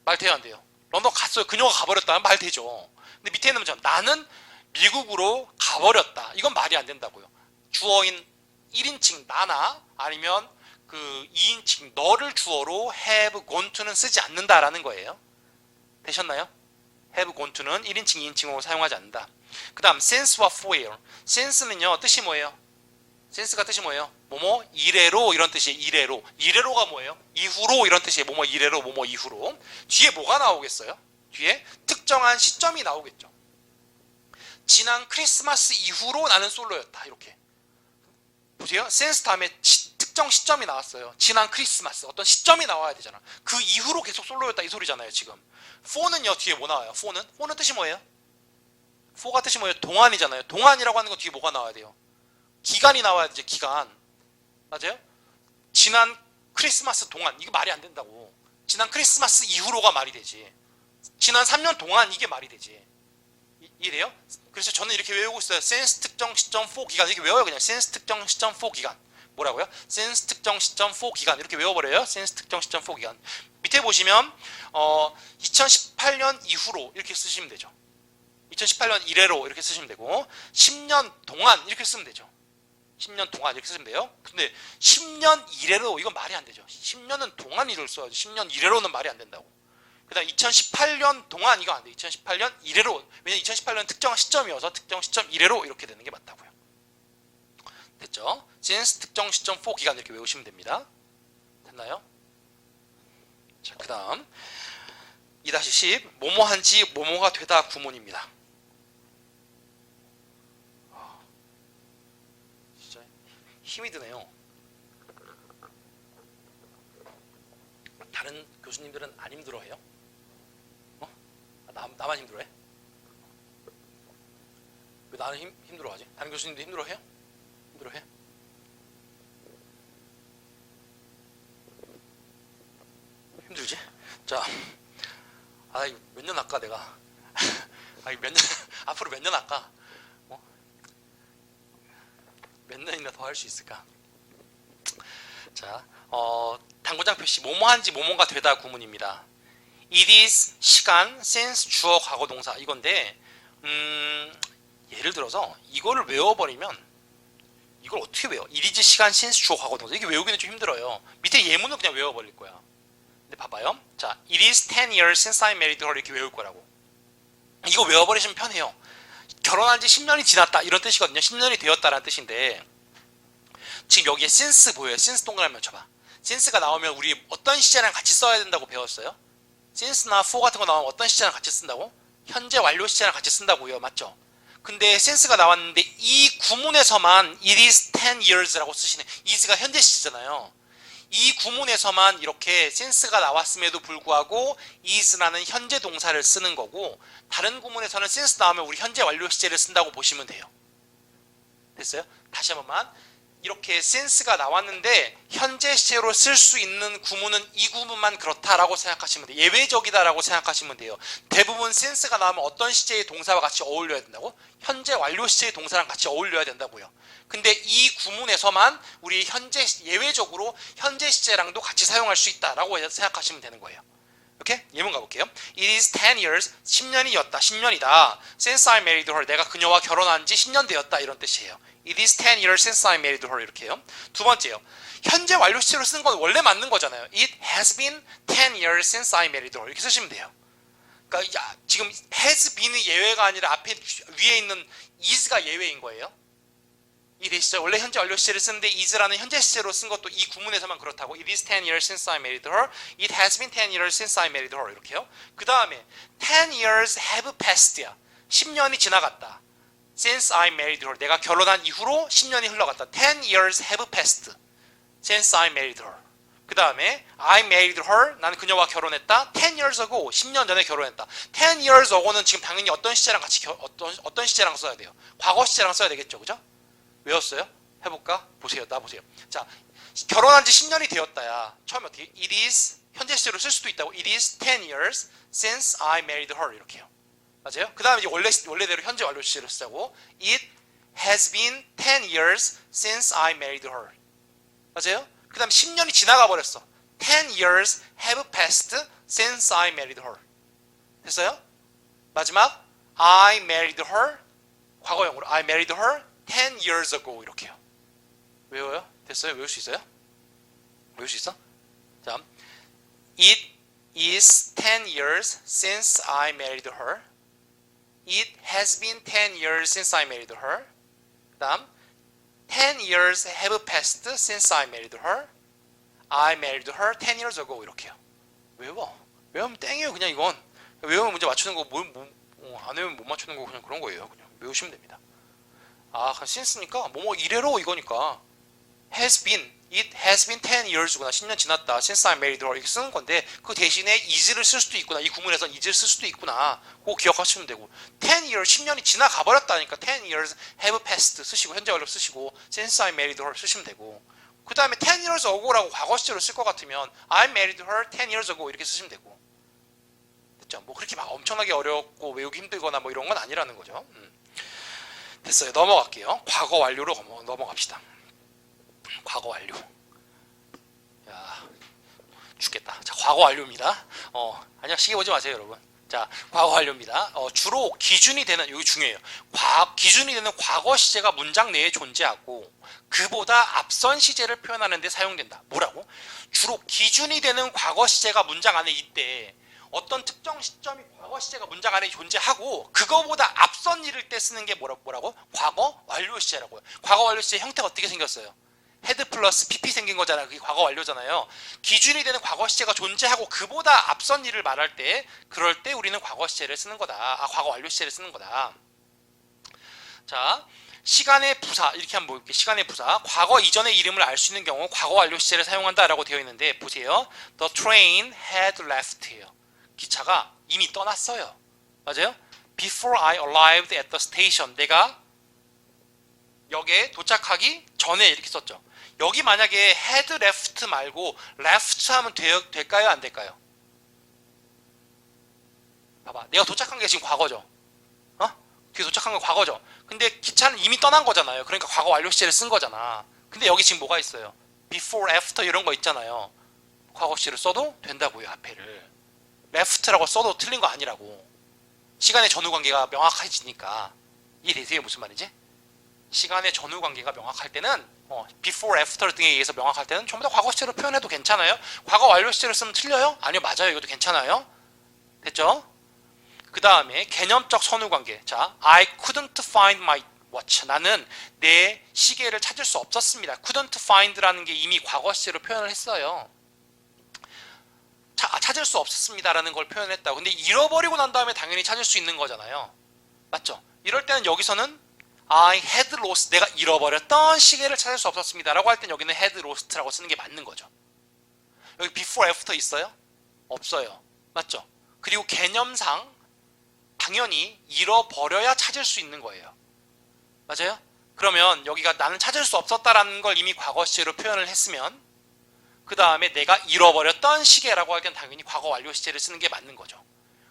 말 돼요, 안 돼요? 런던 갔어요. 그녀가 가버렸다. 말 되죠. 근데 밑에 있는 문장 나는 미국으로 가버렸다. 이건 말이 안 된다고요. 주어인 1인칭 나나 아니면 그 2인칭 너를 주어로 have gone to는 쓰지 않는다라는 거예요. 되셨나요? have gone to는 1인칭, 2인칭으로 사용하지 않는다. 그 다음 since와 for예요. since는요 뜻이 뭐예요? since가 뜻이 뭐예요? 뭐뭐 이래로 이런 뜻이에요. 이래로. 이래로가 뭐예요? 이후로 이런 뜻이에요. 뭐뭐 이래로 뭐뭐 이후로. 뒤에 뭐가 나오겠어요? 뒤에 특정한 시점이 나오겠죠. 지난 크리스마스 이후로 나는 솔로였다. 이렇게. 보세요. since 다음에 특정 시점이 나왔어요. 지난 크리스마스. 어떤 시점이 나와야 되잖아. 그 이후로 계속 솔로였다 이 소리잖아요. 지금. for는요 뒤에 뭐 나와요? for는 뜻이 뭐예요? for가 뜻이 뭐예요? 동안이잖아요. 동안이라고 하는 건 뒤에 뭐가 나와야 돼요? 기간이 나와야 되죠. 기간. 맞아요? 지난 크리스마스 동안. 이게 말이 안 된다고. 지난 크리스마스 이후로가 말이 되지. 지난 3년 동안 이게 말이 되지. 이해돼요? 그래서 저는 이렇게 외우고 있어요. since 특정 시점 for 기간. 이렇게 외워요. 그냥 since 특정 시점 for 기간. 뭐라고요? since 특정 시점 for 기간. 이렇게 외워버려요. since 특정 시점 for 기간. 밑에 보시면 2018년 이후로 이렇게 쓰시면 되죠. 2018년 이래로 이렇게 쓰시면 되고 10년 동안 이렇게 쓰면 되죠. 10년 동안 이렇게 쓰면 돼요. 근데 10년 이래로 이건 말이 안 되죠. 10년은 동안이를 써야지. 10년 이래로는 말이 안 된다고. 그 다음 2018년 동안 이거 안 돼요. 2018년 이래로. 왜냐면 2018년 특정한 시점이어서 특정 시점 이래로 이렇게 되는 게 맞다고요. 됐죠? since 특정 시점 for 기간 이렇게 외우시면 됩니다. 됐나요? 자, 그 다음 2-10 뭐뭐한지 뭐뭐가 되다 구문입니다. 진짜 힘이 드네요. 다른 교수님들은 안 힘들어해요? 나만 힘들어해? 왜 나는 힘들어하지? 다른 교수님도 힘들어해요? 힘들어해? 힘들지? 자, 몇 년 할까 내가? 앞으로 몇 년 할까? 몇 년이나 더 할 수 있을까? 자, 당구장 표시 뭐뭐한지 뭐뭐가 되다 구문입니다. It is 시간 since 주어 과거 동사 이건데 예를 들어서 이거를 외워버리면 이걸 어떻게 외워? It is 시간 since 주어 과거 동사 이게 외우기는 좀 힘들어요. 밑에 예문은 그냥 외워버릴 거야. 근데 봐봐요. 자, It is 10 years since I married her 이렇게 외울 거라고. 이거 외워버리시면 편해요. 결혼한 지 10년이 지났다 이런 뜻이거든요. 10년이 되었다라는 뜻인데 지금 여기에 since 보여요. since 동그라미 맞춰봐. since가 나오면 우리 어떤 시제랑 같이 써야 된다고 배웠어요? since나 for 같은 거 나오면 어떤 시제랑 같이 쓴다고? 현재 완료 시제랑 같이 쓴다고요. 맞죠? 근데 since가 나왔는데 이 구문에서만 it is 10 years라고 쓰시네. is가 현재 시제잖아요. 이 구문에서만 이렇게 since가 나왔음에도 불구하고 is라는 현재 동사를 쓰는 거고 다른 구문에서는 since 나오면 우리 현재 완료 시제를 쓴다고 보시면 돼요. 됐어요? 다시 한 번만. 이렇게 since가 나왔는데 현재 시제로 쓸 수 있는 구문은 이 구문만 그렇다라고 생각하시면 돼요. 예외적이다라고 생각하시면 돼요. 대부분 since가 나오면 어떤 시제의 동사와 같이 어울려야 된다고? 현재 완료 시제의 동사랑 같이 어울려야 된다고요. 근데 이 구문에서만 우리 현재 예외적으로 현재 시제랑도 같이 사용할 수 있다라고 생각하시면 되는 거예요. 이렇게 예문 가볼게요. It is 10 years, 10년이었다, 10년이다. Since I married her, 내가 그녀와 결혼한 지 10년 되었다 이런 뜻이에요. It is 10 years since I married her 이렇게요. 두 번째요. 현재 완료 시제로 쓰는 건 원래 맞는 거잖아요. It has been 10 years since I married her 이렇게 쓰시면 돼요. 그러니까 지금 has been이 예외가 아니라 앞에 위에 있는 is가 예외인 거예요. 이해되시죠? 원래 현재 완료 시제를 쓰는데 is라는 현재 시제로 쓴 것도 이 구문에서만 그렇다고. It is 10 years since I married her. It has been 10 years since I married her. 이렇게요. 그 다음에 10 years have passed야. 10년이 지나갔다. Since I married her. 내가 결혼한 이후로 10년이 흘러갔다. 10 years have passed. Since I married her. 그 다음에 I married her. 나는 그녀와 결혼했다. 10 years ago. 10년 전에 결혼했다. 10 years ago는 지금 당연히 어떤 시제랑 같이 어떤 시제랑 써야 돼요? 과거 시제랑 써야 되겠죠. 그죠? 외웠어요? 해볼까? 보세요. 나 보세요. 자, 결혼한 지 10년이 되었다야. 처음에 어떻게? It is 현재 시제로 쓸 수도 있다고. It is 10 years since I married her. 이렇게요. 맞아요? 그 다음에 이제 원래대로 현재 완료 시제로 쓰자고. It has been 10 years since I married her. 맞아요? 그 다음 10년이 지나가 버렸어. 10 years have passed since I married her. 됐어요? 마지막 I married her. 과거형으로 I married her 10 years ago 이렇게요. 외워요? 됐어요? 외울 수 있어요? 외울 수 있어? 자, It is 10 years since I married her. It has been 10 years since I married her. 그 다음 10 years have passed since I married her. I married her 10 years ago. 이렇게요. 외워. 외우면 땡이에요. 그냥 이건. 외우면 문제 맞추는 거 안 외우면 못 맞추는 거 그냥 그런 거예요. 그냥 외우시면 됩니다. 아, 그럼 since니까 뭐뭐 이래로 이거니까 has been, it has been 10 years구나. 10년 지났다. since I married her 이렇게 쓰는 건데 그 대신에 is를 쓸 수도 있구나. 이 구문에서 is를 쓸 수도 있구나. 그거 기억하시면 되고 10 years, 10년이 지나가 버렸다니까 10 years have passed 쓰시고 현재 완료 쓰시고 since I married her 쓰시면 되고 그 다음에 10 years ago라고 과거 시제로 쓸 것 같으면 I married her 10 years ago 이렇게 쓰시면 되고 됐죠? 뭐 그렇게 막 엄청나게 어렵고 외우기 힘들거나 뭐 이런 건 아니라는 거죠. 됐어요. 넘어갈게요. 과거 완료로 넘어갑시다. 과거 완료. 야, 죽겠다. 자, 과거 완료입니다. 아니야, 시계 보지 마세요, 여러분. 자, 과거 완료입니다. 주로 기준이 되는, 여기 중요해요. 기준이 되는 과거 시제가 문장 내에 존재하고 그보다 앞선 시제를 표현하는 데 사용된다. 뭐라고? 주로 기준이 되는 과거 시제가 문장 안에 있대. 어떤 특정 시점이 과거 시제가 문장 안에 존재하고 그거보다 앞선 일을 때 쓰는 게 뭐라고? 과거 완료 시제라고요. 과거 완료 시제 형태가 어떻게 생겼어요? 헤드 플러스 PP 생긴 거잖아요. 그게 과거 완료잖아요. 기준이 되는 과거 시제가 존재하고 그보다 앞선 일을 말할 때 그럴 때 우리는 과거 시제를 쓰는 거다. 과거 완료 시제를 쓰는 거다. 자, 시간의 부사 이렇게 한번 볼게요. 시간의 부사 과거 이전의 이름을 알 수 있는 경우 과거 완료 시제를 사용한다라고 되어 있는데 보세요. The train had left예요. 기차가 이미 떠났어요. 맞아요? Before I arrived at the station. 내가 역에 도착하기 전에 이렇게 썼죠. 여기 만약에 had left 말고 left 하면 될까요? 안 될까요? 봐봐. 내가 도착한 게 지금 과거죠. 뒤에 도착한 건 과거죠. 근데 기차는 이미 떠난 거잖아요. 그러니까 과거 완료 시제를 쓴 거잖아. 근데 여기 지금 뭐가 있어요? before, after 이런 거 있잖아요. 과거 시제를 써도 된다고요. 앞에를. left라고 써도 틀린 거 아니라고. 시간의 전후 관계가 명확해지니까. 이해되세요? 무슨 말인지? 시간의 전후 관계가 명확할 때는 before, after 등에 의해서 명확할 때는 전부 다 과거 시제로 표현해도 괜찮아요. 과거 완료 시제로 쓰면 틀려요? 아니요, 맞아요. 이것도 괜찮아요. 됐죠? 그 다음에 개념적 선후 관계. 자, I couldn't find my watch. 나는 내 시계를 찾을 수 없었습니다. couldn't find라는 게 이미 과거 시제로 표현을 했어요. 찾을 수 없었습니다라는 걸 표현했다고. 근데 잃어버리고 난 다음에 당연히 찾을 수 있는 거잖아요. 맞죠? 이럴 때는 여기서는 I had lost, 내가 잃어버렸던 시계를 찾을 수 없었습니다 라고 할 땐 여기는 had lost라고 쓰는 게 맞는 거죠. 여기 before, after 있어요? 없어요. 맞죠? 그리고 개념상 당연히 잃어버려야 찾을 수 있는 거예요. 맞아요? 그러면 여기가 나는 찾을 수 없었다라는 걸 이미 과거 시제로 표현을 했으면 그 다음에 내가 잃어버렸던 시계라고 할 땐 당연히 과거 완료 시제를 쓰는 게 맞는 거죠.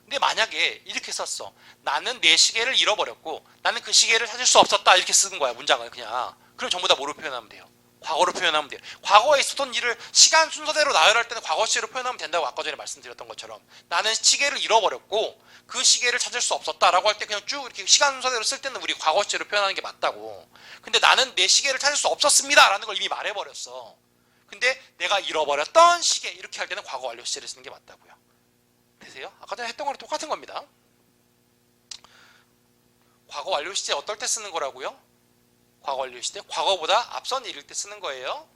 근데 만약에 이렇게 썼어. 나는 내 시계를 잃어버렸고 나는 그 시계를 찾을 수 없었다 이렇게 쓰는 거야. 문장을 그냥. 그럼 전부 다 뭐로 표현하면 돼요? 과거로 표현하면 돼요. 과거에 있었던 일을 시간 순서대로 나열할 때는 과거 시제로 표현하면 된다고 아까 전에 말씀드렸던 것처럼 나는 시계를 잃어버렸고 그 시계를 찾을 수 없었다라고 할 때 그냥 쭉 이렇게 시간 순서대로 쓸 때는 우리 과거 시제로 표현하는 게 맞다고. 근데 나는 내 시계를 찾을 수 없었습니다라는 걸 이미 말해버렸어. 근데 내가 잃어버렸던 시계 이렇게 할 때는 과거 완료 시제를 쓰는 게 맞다고요. 되세요? 아까 전에 했던 거랑 똑같은 겁니다. 과거 완료 시제 어떨 때 쓰는 거라고요? 과거 완료 시제 과거보다 앞선 일일 때 쓰는 거예요.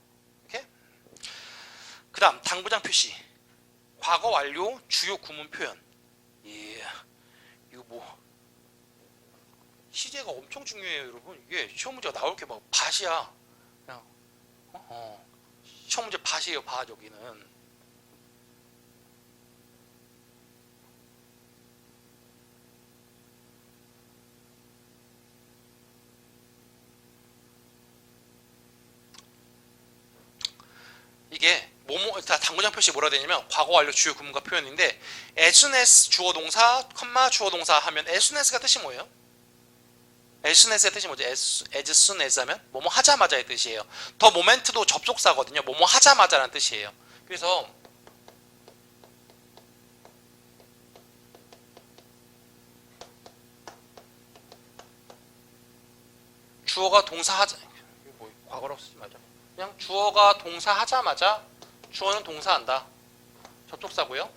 이렇게. 그 다음 당부장 표시 과거 완료 주요 구문 표현. 예, 이거 뭐 시제가 엄청 중요해요, 여러분. 이게 시험 문제가 나올 게 막 밭이야. 그냥 시험 문제 밭이에요, 밭. 여기는 이게 뭐뭐 다 당구장 표시 뭐라 되냐면 과거 완료 주요 구문과 표현인데 as soon as 주어 동사, 컴마 주어 동사 하면 as soon as가 뜻이 뭐예요? as soon as의 뜻이 뭐죠? as soon as 하면 뭐뭐 하자마자의 뜻이에요. 더 모멘트도 접속사거든요. 뭐뭐 하자마자라는 뜻이에요. 그래서 주어가 동사 하자 뭐 과거라고 쓰지 말자. 그냥 주어가 동사 하자마자 주어는 동사한다. 접속사고요.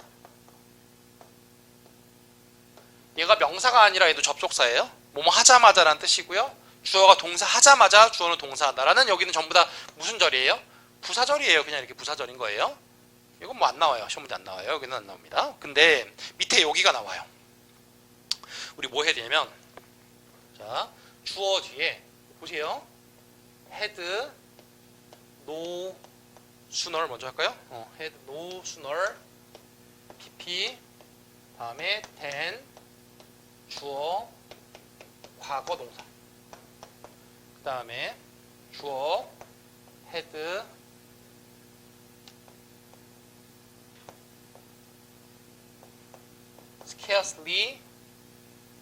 얘가 명사가 아니라 얘도 접속사예요. 뭐뭐 하자마자라는 뜻이고요. 주어가 동사 하자마자 주어는 동사한다라는 여기는 전부 다 무슨 절이에요? 부사절이에요. 그냥 이렇게 부사절인 거예요. 이건 뭐 안 나와요. 시험 문제 안 나와요. 여기는 안 나옵니다. 근데 밑에 여기가 나와요. 우리 뭐 해야 되냐면 자 주어 뒤에 보세요. 헤드 노 수널 먼저 할까요? 헤드 노 수널 PP 다음에 then 주어 과거 동사 그 다음에 주어 헤드 scarcely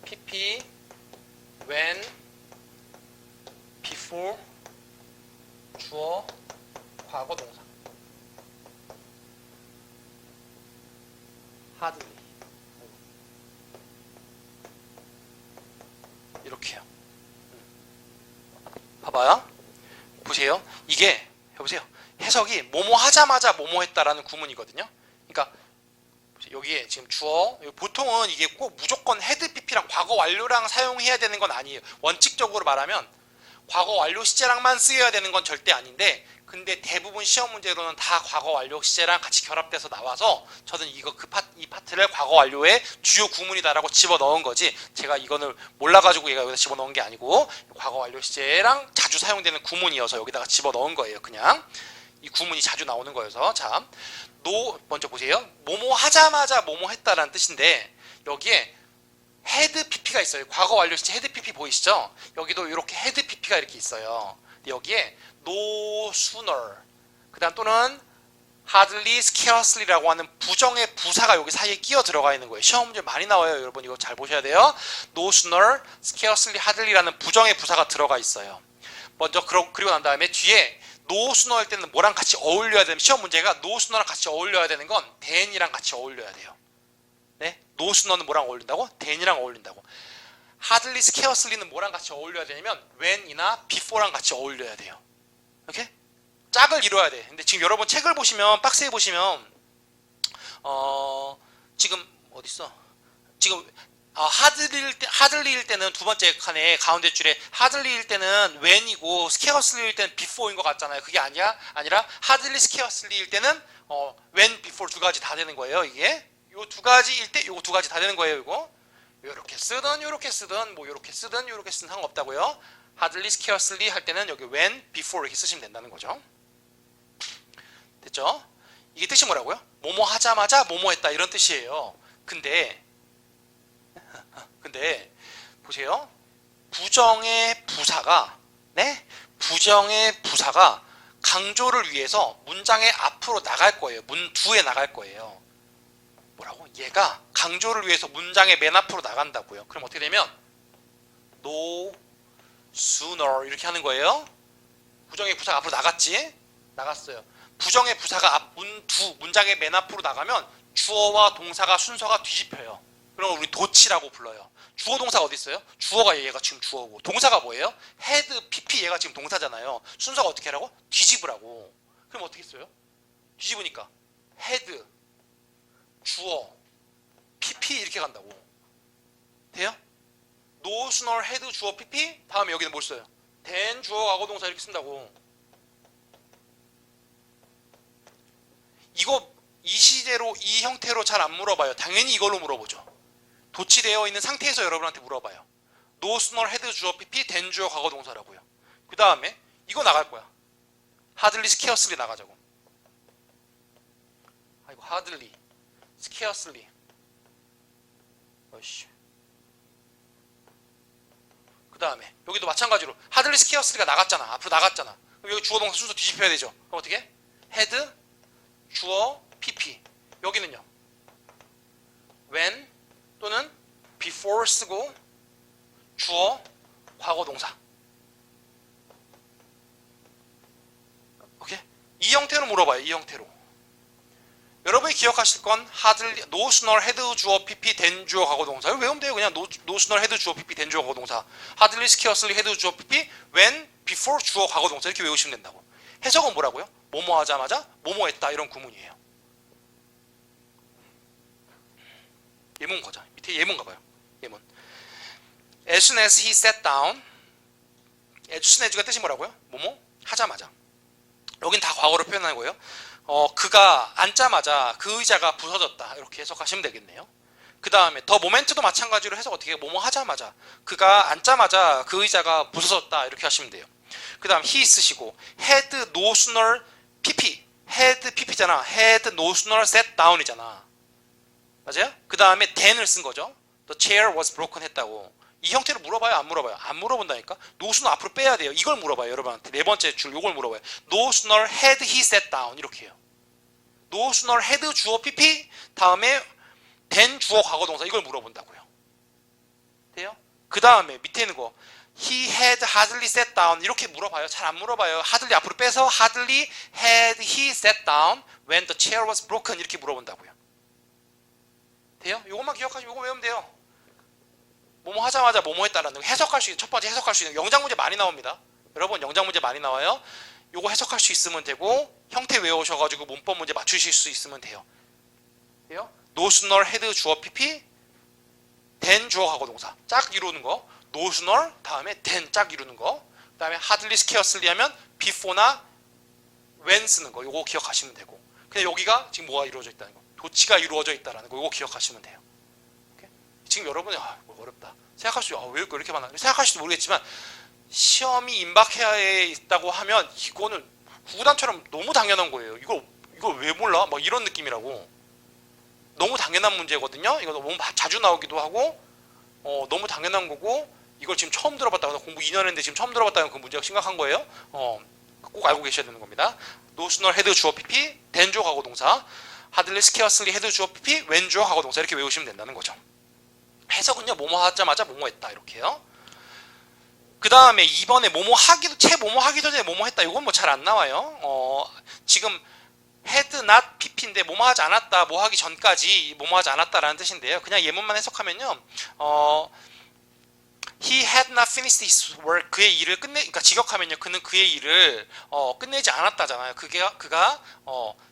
PP when before 주어 과거 동사 hardly 이렇게요. 봐봐요. 보세요. 이게 해보세요. 해석이 뭐뭐 하자마자 뭐뭐 했다라는 구문이거든요. 그러니까 여기에 지금 주어 보통은 이게 꼭 무조건 헤드 PP랑 과거 완료랑 사용해야 되는 건 아니에요. 원칙적으로 말하면 과거 완료 시제랑만 쓰여야 되는 건 절대 아닌데 근데 대부분 시험 문제로는 다 과거 완료 시제랑 같이 결합돼서 나와서 저는 이 파트를 과거 완료의 주요 구문이다라고 집어넣은 거지 제가 이거는 몰라가지고 얘가 여기다 집어넣은 게 아니고 과거 완료 시제랑 자주 사용되는 구문이어서 여기다가 집어넣은 거예요. 그냥 이 구문이 자주 나오는 거여서 자 먼저 보세요. 뭐뭐 하자마자 뭐뭐 했다라는 뜻인데 여기에 헤드 PP가 있어요. 과거 완료 시제 헤드 PP 보이시죠? 여기도 이렇게 헤드 PP가 이렇게 있어요. 여기에 no sooner 그 다음 또는 hardly scarcely라고 하는 부정의 부사가 여기 사이에 끼어 들어가 있는 거예요. 시험 문제 많이 나와요. 여러분 이거 잘 보셔야 돼요. no sooner, scarcely, hardly라는 부정의 부사가 들어가 있어요. 먼저 그리고 난 다음에 뒤에 no sooner 할 때는 뭐랑 같이 어울려야 되면 시험 문제가 no sooner랑 같이 어울려야 되는 건 then이랑 같이 어울려야 돼요. 네? no sooner는 뭐랑 어울린다고? then이랑 어울린다고. hardly, scarcely는 뭐랑 같이 어울려야 되냐면 when이나 before랑 같이 어울려야 돼요. 이렇게 짝을 이뤄야 돼. 근데 지금 여러분 책을 보시면 박스에 보시면 지금 어딨어? 지금 hardly일 때는 두 번째 칸에 가운데 줄에 hardly일 때는 when이고 scarcely일 때는 before인 것 같잖아요. 그게 아니라 hardly, scarcely일 때는 when, before 두 가지 다 되는 거예요. 이게 요 두 가지일 때 요거 두 가지 다 되는 거예요. 이거 요렇게 쓰든 요렇게 쓰든 뭐 요렇게 쓰든 요렇게 쓰든 상관없다고요. hardly, scarcely 할 때는 여기 when, before 이렇게 쓰시면 된다는 거죠. 됐죠? 이게 뜻이 뭐라고요? 뭐뭐 하자마자 뭐뭐 했다 이런 뜻이에요. 근데 보세요. 부정의 부사가 강조를 위해서 문장의 앞으로 나갈 거예요. 문두에 나갈 거예요. 뭐라고? 얘가 강조를 위해서 문장의 맨 앞으로 나간다고요. 그럼 어떻게 되면 no sooner 이렇게 하는 거예요. 부정의 부사가 앞으로 나갔어요. 부정의 부사가 문장의 맨 앞으로 나가면 주어와 동사가 순서가 뒤집혀요. 그럼 우리 도치라고 불러요. 주어 동사가 어디 있어요? 주어가 얘가 지금 주어고 동사가 뭐예요? 헤드 PP 얘가 지금 동사잖아요. 순서가 어떻게 하라고? 뒤집으라고. 그럼 어떻게 써요? 뒤집으니까 헤드 주어 PP 이렇게 간다고. 돼요? no sooner 헤드 주어 PP 다음에 여기는 뭘 써요? then 주어 과거 동사 이렇게 쓴다고. 이거 이 시제로 이 형태로 잘 안 물어봐요. 당연히 이걸로 물어보죠. 도치되어 있는 상태에서 여러분한테 물어봐요. no sooner 헤드 주어 PP then 주어 과거 동사라고요. 그 다음에 이거 나갈 거야. hardly, scarcely 나가자고. 아이고 hardly, scarcely. 어이씨. 그 다음에 여기도 마찬가지로 hardly, scarcely가 나갔잖아. 앞으로 나갔잖아. 그럼 여기 주어 동사 순서 뒤집혀야 되죠. 그럼 어떻게? 헤드 주어 PP. 여기는요. when 또는 before 쓰고 주어 과거 동사. 오케이? 이 형태로 물어봐요. 이 형태로. 여러분이 기억하실 건 hardly, no sooner 헤드 주어 PP then 주어 과거 동사. 이거 외우면 돼요. 그냥 no sooner 헤드 주어 PP then 주어 과거 동사. hardly, scarcely 헤드 주어 PP when, before 주어 과거 동사 이렇게 외우시면 된다고. 해석은 뭐라고요? 뭐뭐 하자마자 뭐뭐 했다 이런 구문이에요. 예문 거자. 밑에 예문 가봐요. 예문. As soon as he sat down. as soon as가 뜻이 뭐라고요? 뭐뭐 하자마자. 여긴 다 과거로 표현하는 거예요. 그가 앉자마자 그 의자가 부서졌다 이렇게 해석하시면 되겠네요. 그 다음에 더 모멘트도 마찬가지로 해석 어떻게 해요? 뭐뭐 하자마자 그가 앉자마자 그 의자가 부서졌다 이렇게 하시면 돼요. 그 다음 he 쓰시고 had no sooner pp had pp잖아. had no sooner sat down이잖아. 맞아요? 그 다음에 than을 쓴 거죠. The chair was broken 했다고. 이 형태로 물어봐요? 안 물어봐요? 안 물어본다니까? no sooner 앞으로 빼야 돼요. 이걸 물어봐요. 여러분한테 네 번째 줄 이걸 물어봐요. no sooner had he sat down 이렇게 해요. no sooner had 주어 pp 다음에 than 주어 과거동사 이걸 물어본다고요. 돼요? 그 다음에 밑에 있는 거 he had hardly sat down 이렇게 물어봐요. 잘 안 물어봐요. hardly 앞으로 빼서 hardly had he sat down when the chair was broken 이렇게 물어본다고요. 돼요? 이것만 기억하시면 이거 외우면 돼요. 뭐뭐 하자마자 뭐뭐 했다라는 거 해석할 수 있는 첫 번째 해석할 수 있는 영장 문제 많이 나옵니다. 여러분 영장 문제 많이 나와요. 요거 해석할 수 있으면 되고 형태 외우셔가지고 문법 문제 맞추실 수 있으면 돼요. 돼요? no sooner had 주어 pp than 주어 과거동사 짝 이루는 거 no sooner 다음에 than 짝 이루는 거 그 다음에 hardly scarcely 하면 before나 when 쓰는 거 요거 기억하시면 되고 근데 여기가 지금 뭐가 이루어져 있다는 거 도치가 이루어져 있다는 거 요거 기억하시면 돼요. 지금 여러분이 어렵다 생각할 수 왜 이렇게 많아 생각하실지 모르겠지만 시험이 임박해야 있다고 하면 이거는 구구단처럼 너무 당연한 거예요. 이걸 왜 몰라? 막 이런 느낌이라고. 너무 당연한 문제거든요. 이거 너무 자주 나오기도 하고 너무 당연한 거고 이걸 지금 처음 들어봤다거나 공부 2년 했는데 지금 처음 들어봤다는 그 문제가 심각한 거예요. 꼭 알고 계셔야 되는 겁니다. no sooner had 주어 pp than 주어 과거동사 hardly scarcely had 주어 pp when 주어 과거동사 이렇게 외우시면 된다는 거죠. 해석은요 뭐뭐 하자마자 뭐뭐 했다 이렇게요. 그 다음에 이번에 뭐뭐 하기도 뭐뭐 하기 전에 뭐뭐 했다 이건 뭐 잘 안 나와요. 지금 had not pp인데 뭐뭐 하지 않았다 뭐 하기 전까지 뭐뭐 하지 않았다라는 뜻인데요. 그냥 예문만 해석하면요. he had not finished his work 그의 일을 그러니까 직역하면요 그는 그의 일을 끝내지 않았다잖아요. 그가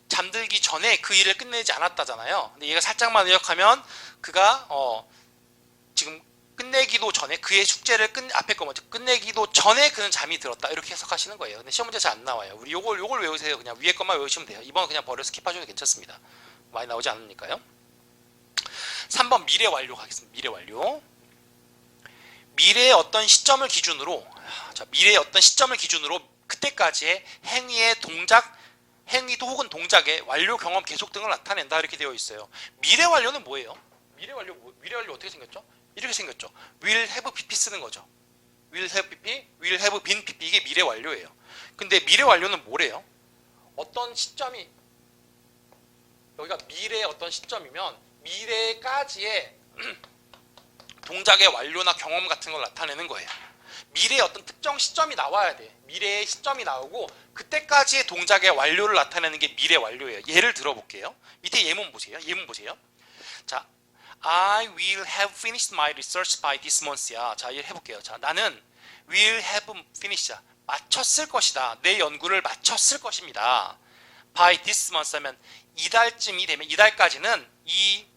잠들기 전에 그 일을 끝내지 않았다잖아요. 근데 얘가 살짝만 의역하면 그가 지금 끝내기도 전에 그의 숙제를 앞에 거 먼저 끝내기도 전에 그는 잠이 들었다 이렇게 해석하시는 거예요. 근데 시험 문제 잘 안 나와요. 우리 요걸 외우세요. 그냥 위에 것만 외우시면 돼요. 이번은 그냥 버려 스킵하셔도 괜찮습니다. 많이 나오지 않으니까요. 3번 미래 완료 가겠습니다. 미래 완료. 미래의 어떤 시점을 기준으로 미래의 어떤 시점을 기준으로 그때까지의 행위도 혹은 동작의 완료 경험 계속 등을 나타낸다 이렇게 되어 있어요. 미래 완료는 뭐예요? 미래 완료 어떻게 생겼죠? 이렇게 생겼죠. will have pp 쓰는 거죠. will have pp, will have been pp 이게 미래 완료예요. 근데 미래 완료는 뭐래요? 어떤 시점이 여기가 미래의 어떤 시점이면 미래까지의 동작의 완료나 경험 같은 걸 나타내는 거예요. 미래의 어떤 특정 시점이 나와야 돼. 미래의 시점이 나오고 그때까지의 동작의 완료를 나타내는 게 미래 완료예요. 예를 들어볼게요. 밑에 예문 보세요. 자, I will have finished my research by this month야. 자, 이해를 해볼게요. 자, 나는 will have finished 마쳤을 것이다. 내 연구를 마쳤을 것입니다. by this month 하면 이달쯤이 되면 이달까지는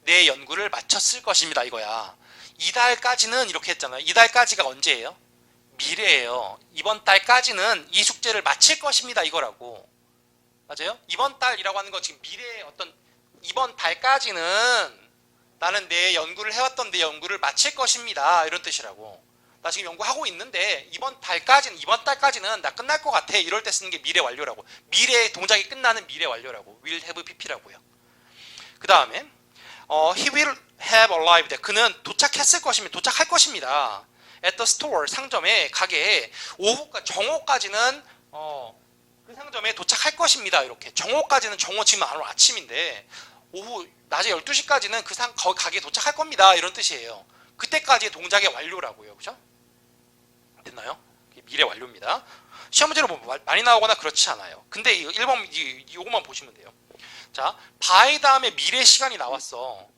내 연구를 마쳤을 것입니다. 이거야. 이달까지는 이렇게 했잖아요. 이달까지가 언제예요? 미래예요. 이번 달까지는 이 숙제를 마칠 것입니다. 이거라고. 맞아요? 이번 달이라고 하는 거 지금 미래의 어떤 이번 달까지는 나는 내 연구를 해왔던 내 연구를 마칠 것입니다. 이런 뜻이라고. 나 지금 연구하고 있는데 이번 달까지는 나 끝날 것 같아. 이럴 때 쓰는 게 미래 완료라고. 미래의 동작이 끝나는 미래 완료라고. will have pp라고요. 그 다음에 he will have arrived. 그는 도착할 것입니다. at the store 상점에 가게에 정오까지는 그 상점에 도착할 것입니다. 이렇게 정오까지는 정오 지금 아침인데 오후 낮에 12시까지는 거기 가게에 도착할 겁니다. 이런 뜻이에요. 그때까지의 동작의 완료라고요. 그죠? 됐나요? 미래 완료입니다. 시험 문제로 많이 나오거나 그렇지 않아요. 근데 1번, 이것만 보시면 돼요. 자, by 다음에 미래 시간이 나왔어.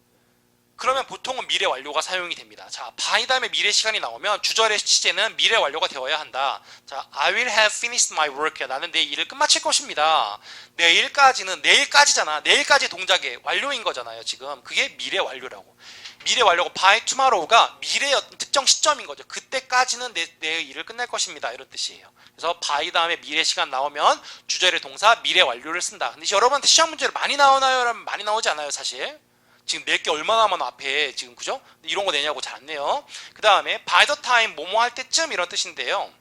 그러면 보통은 미래 완료가 사용이 됩니다. 자, by 다음에 미래 시간이 나오면 주절의 시제는 미래 완료가 되어야 한다. 자, I will have finished my work. 나는 내 일을 끝마칠 것입니다. 내일까지는 내일까지잖아. 내일까지 동작의 완료인 거잖아요. 지금 그게 미래 완료라고. 미래 완료고 by tomorrow가 미래의 어떤 특정 시점인 거죠. 그때까지는 내 일을 끝낼 것입니다. 이런 뜻이에요. 그래서 by 다음에 미래 시간 나오면 주절의 동사 미래 완료를 쓴다. 근데 여러분한테 시험 문제를 많이 나오나요? 여러분 많이 나오지 않아요, 사실. 지금 낼 게 얼마나 많아 앞에 지금 그죠? 이런 거 내냐고 잘 안 내요. 그 다음에 by the time 뭐뭐 할 때쯤 이런 뜻인데요.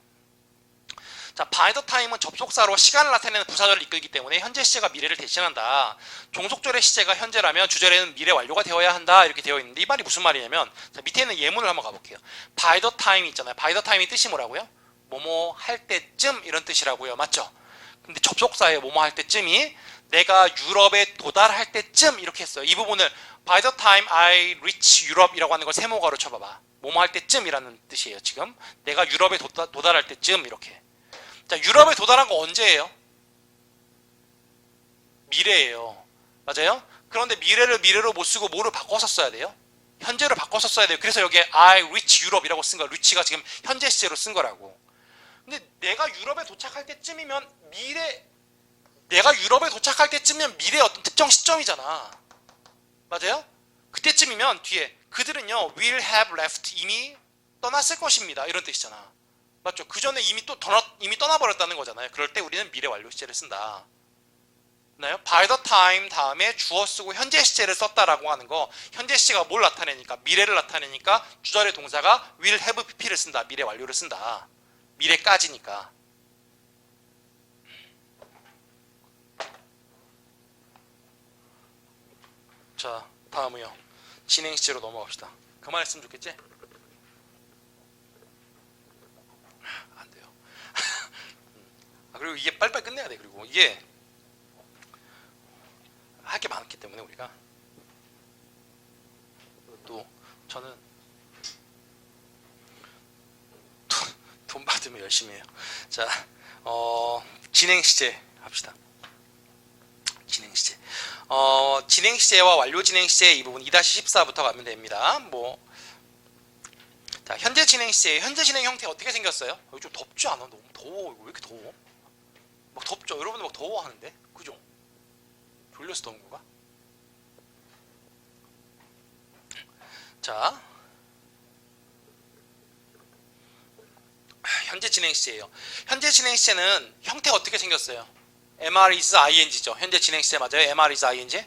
자, by the time은 접속사로 시간을 나타내는 부사절을 이끌기 때문에 현재 시제가 미래를 대신한다. 종속절의 시제가 현재라면 주절에는 미래 완료가 되어야 한다. 이렇게 되어 있는데 이 말이 무슨 말이냐면 자, 밑에 있는 예문을 한번 가볼게요. by the time 있잖아요. by the time이 뜻이 뭐라고요? 뭐뭐 할 때쯤 이런 뜻이라고요. 맞죠? 근데 접속사에 뭐뭐 할 때쯤이 내가 유럽에 도달할 때쯤 이렇게 했어요. 이 부분을 by the time I reach Europe 이라고 하는 걸 세모가로 쳐봐봐. 뭐뭐 할 때쯤이라는 뜻이에요. 지금 내가 유럽에 도달할 때쯤 이렇게. 자, 유럽에 도달한 거 언제예요? 미래예요. 맞아요? 그런데 미래를 미래로 못 쓰고 뭐를 바꿔서 써야 돼요? 현재로 바꿔서 써야 돼요. 그래서 여기에 I reach Europe 이라고 쓴 거야. reach가 지금 현재 시제로 쓴 거라고. 근데 내가 유럽에 도착할 때쯤이면 내가 유럽에 도착할 때쯤이면 미래의 어떤 특정 시점이잖아. 맞아요? 그때쯤이면 뒤에 그들은요 will have left 이미 떠났을 것입니다. 이런 뜻이잖아. 맞죠? 그 전에 이미 떠나버렸다는 거잖아요. 그럴 때 우리는 미래 완료 시제를 쓴다. 나요? by the time 다음에 주어 쓰고 현재 시제를 썼다라고 하는 거 현재 시제가 뭘 나타내니까 미래를 나타내니까 주절의 동사가 will have pp를 쓴다. 미래 완료를 쓴다. 미래까지니까. 자, 다음은요. 진행 시제로 넘어갑시다. 그만했으면 좋겠지? 안 돼요. 그리고 이게 빨리빨리 끝내야 돼. 그리고 이게 할 게 많기 때문에 우리가 또 저는 돈 받으면 열심히 해요. 자, 진행 시제 합시다. 진행 시제. 진행 시제와 완료 진행 시제 이 부분 2-14부터 가면 됩니다. 자, 현재 진행 시제. 현재 진행 형태 어떻게 생겼어요? 여기 좀 덥지 않아? 너무 더워. 이거 왜 이렇게 더워? 막 덥죠? 여러분들 막 더워하는데? 그죠? 졸려서 더운 건가? 자, 현재 진행 시제예요. 현재 진행 시제는 형태 어떻게 생겼어요? MR is ing죠. 현재 진행 시제 맞아요? MR is ing?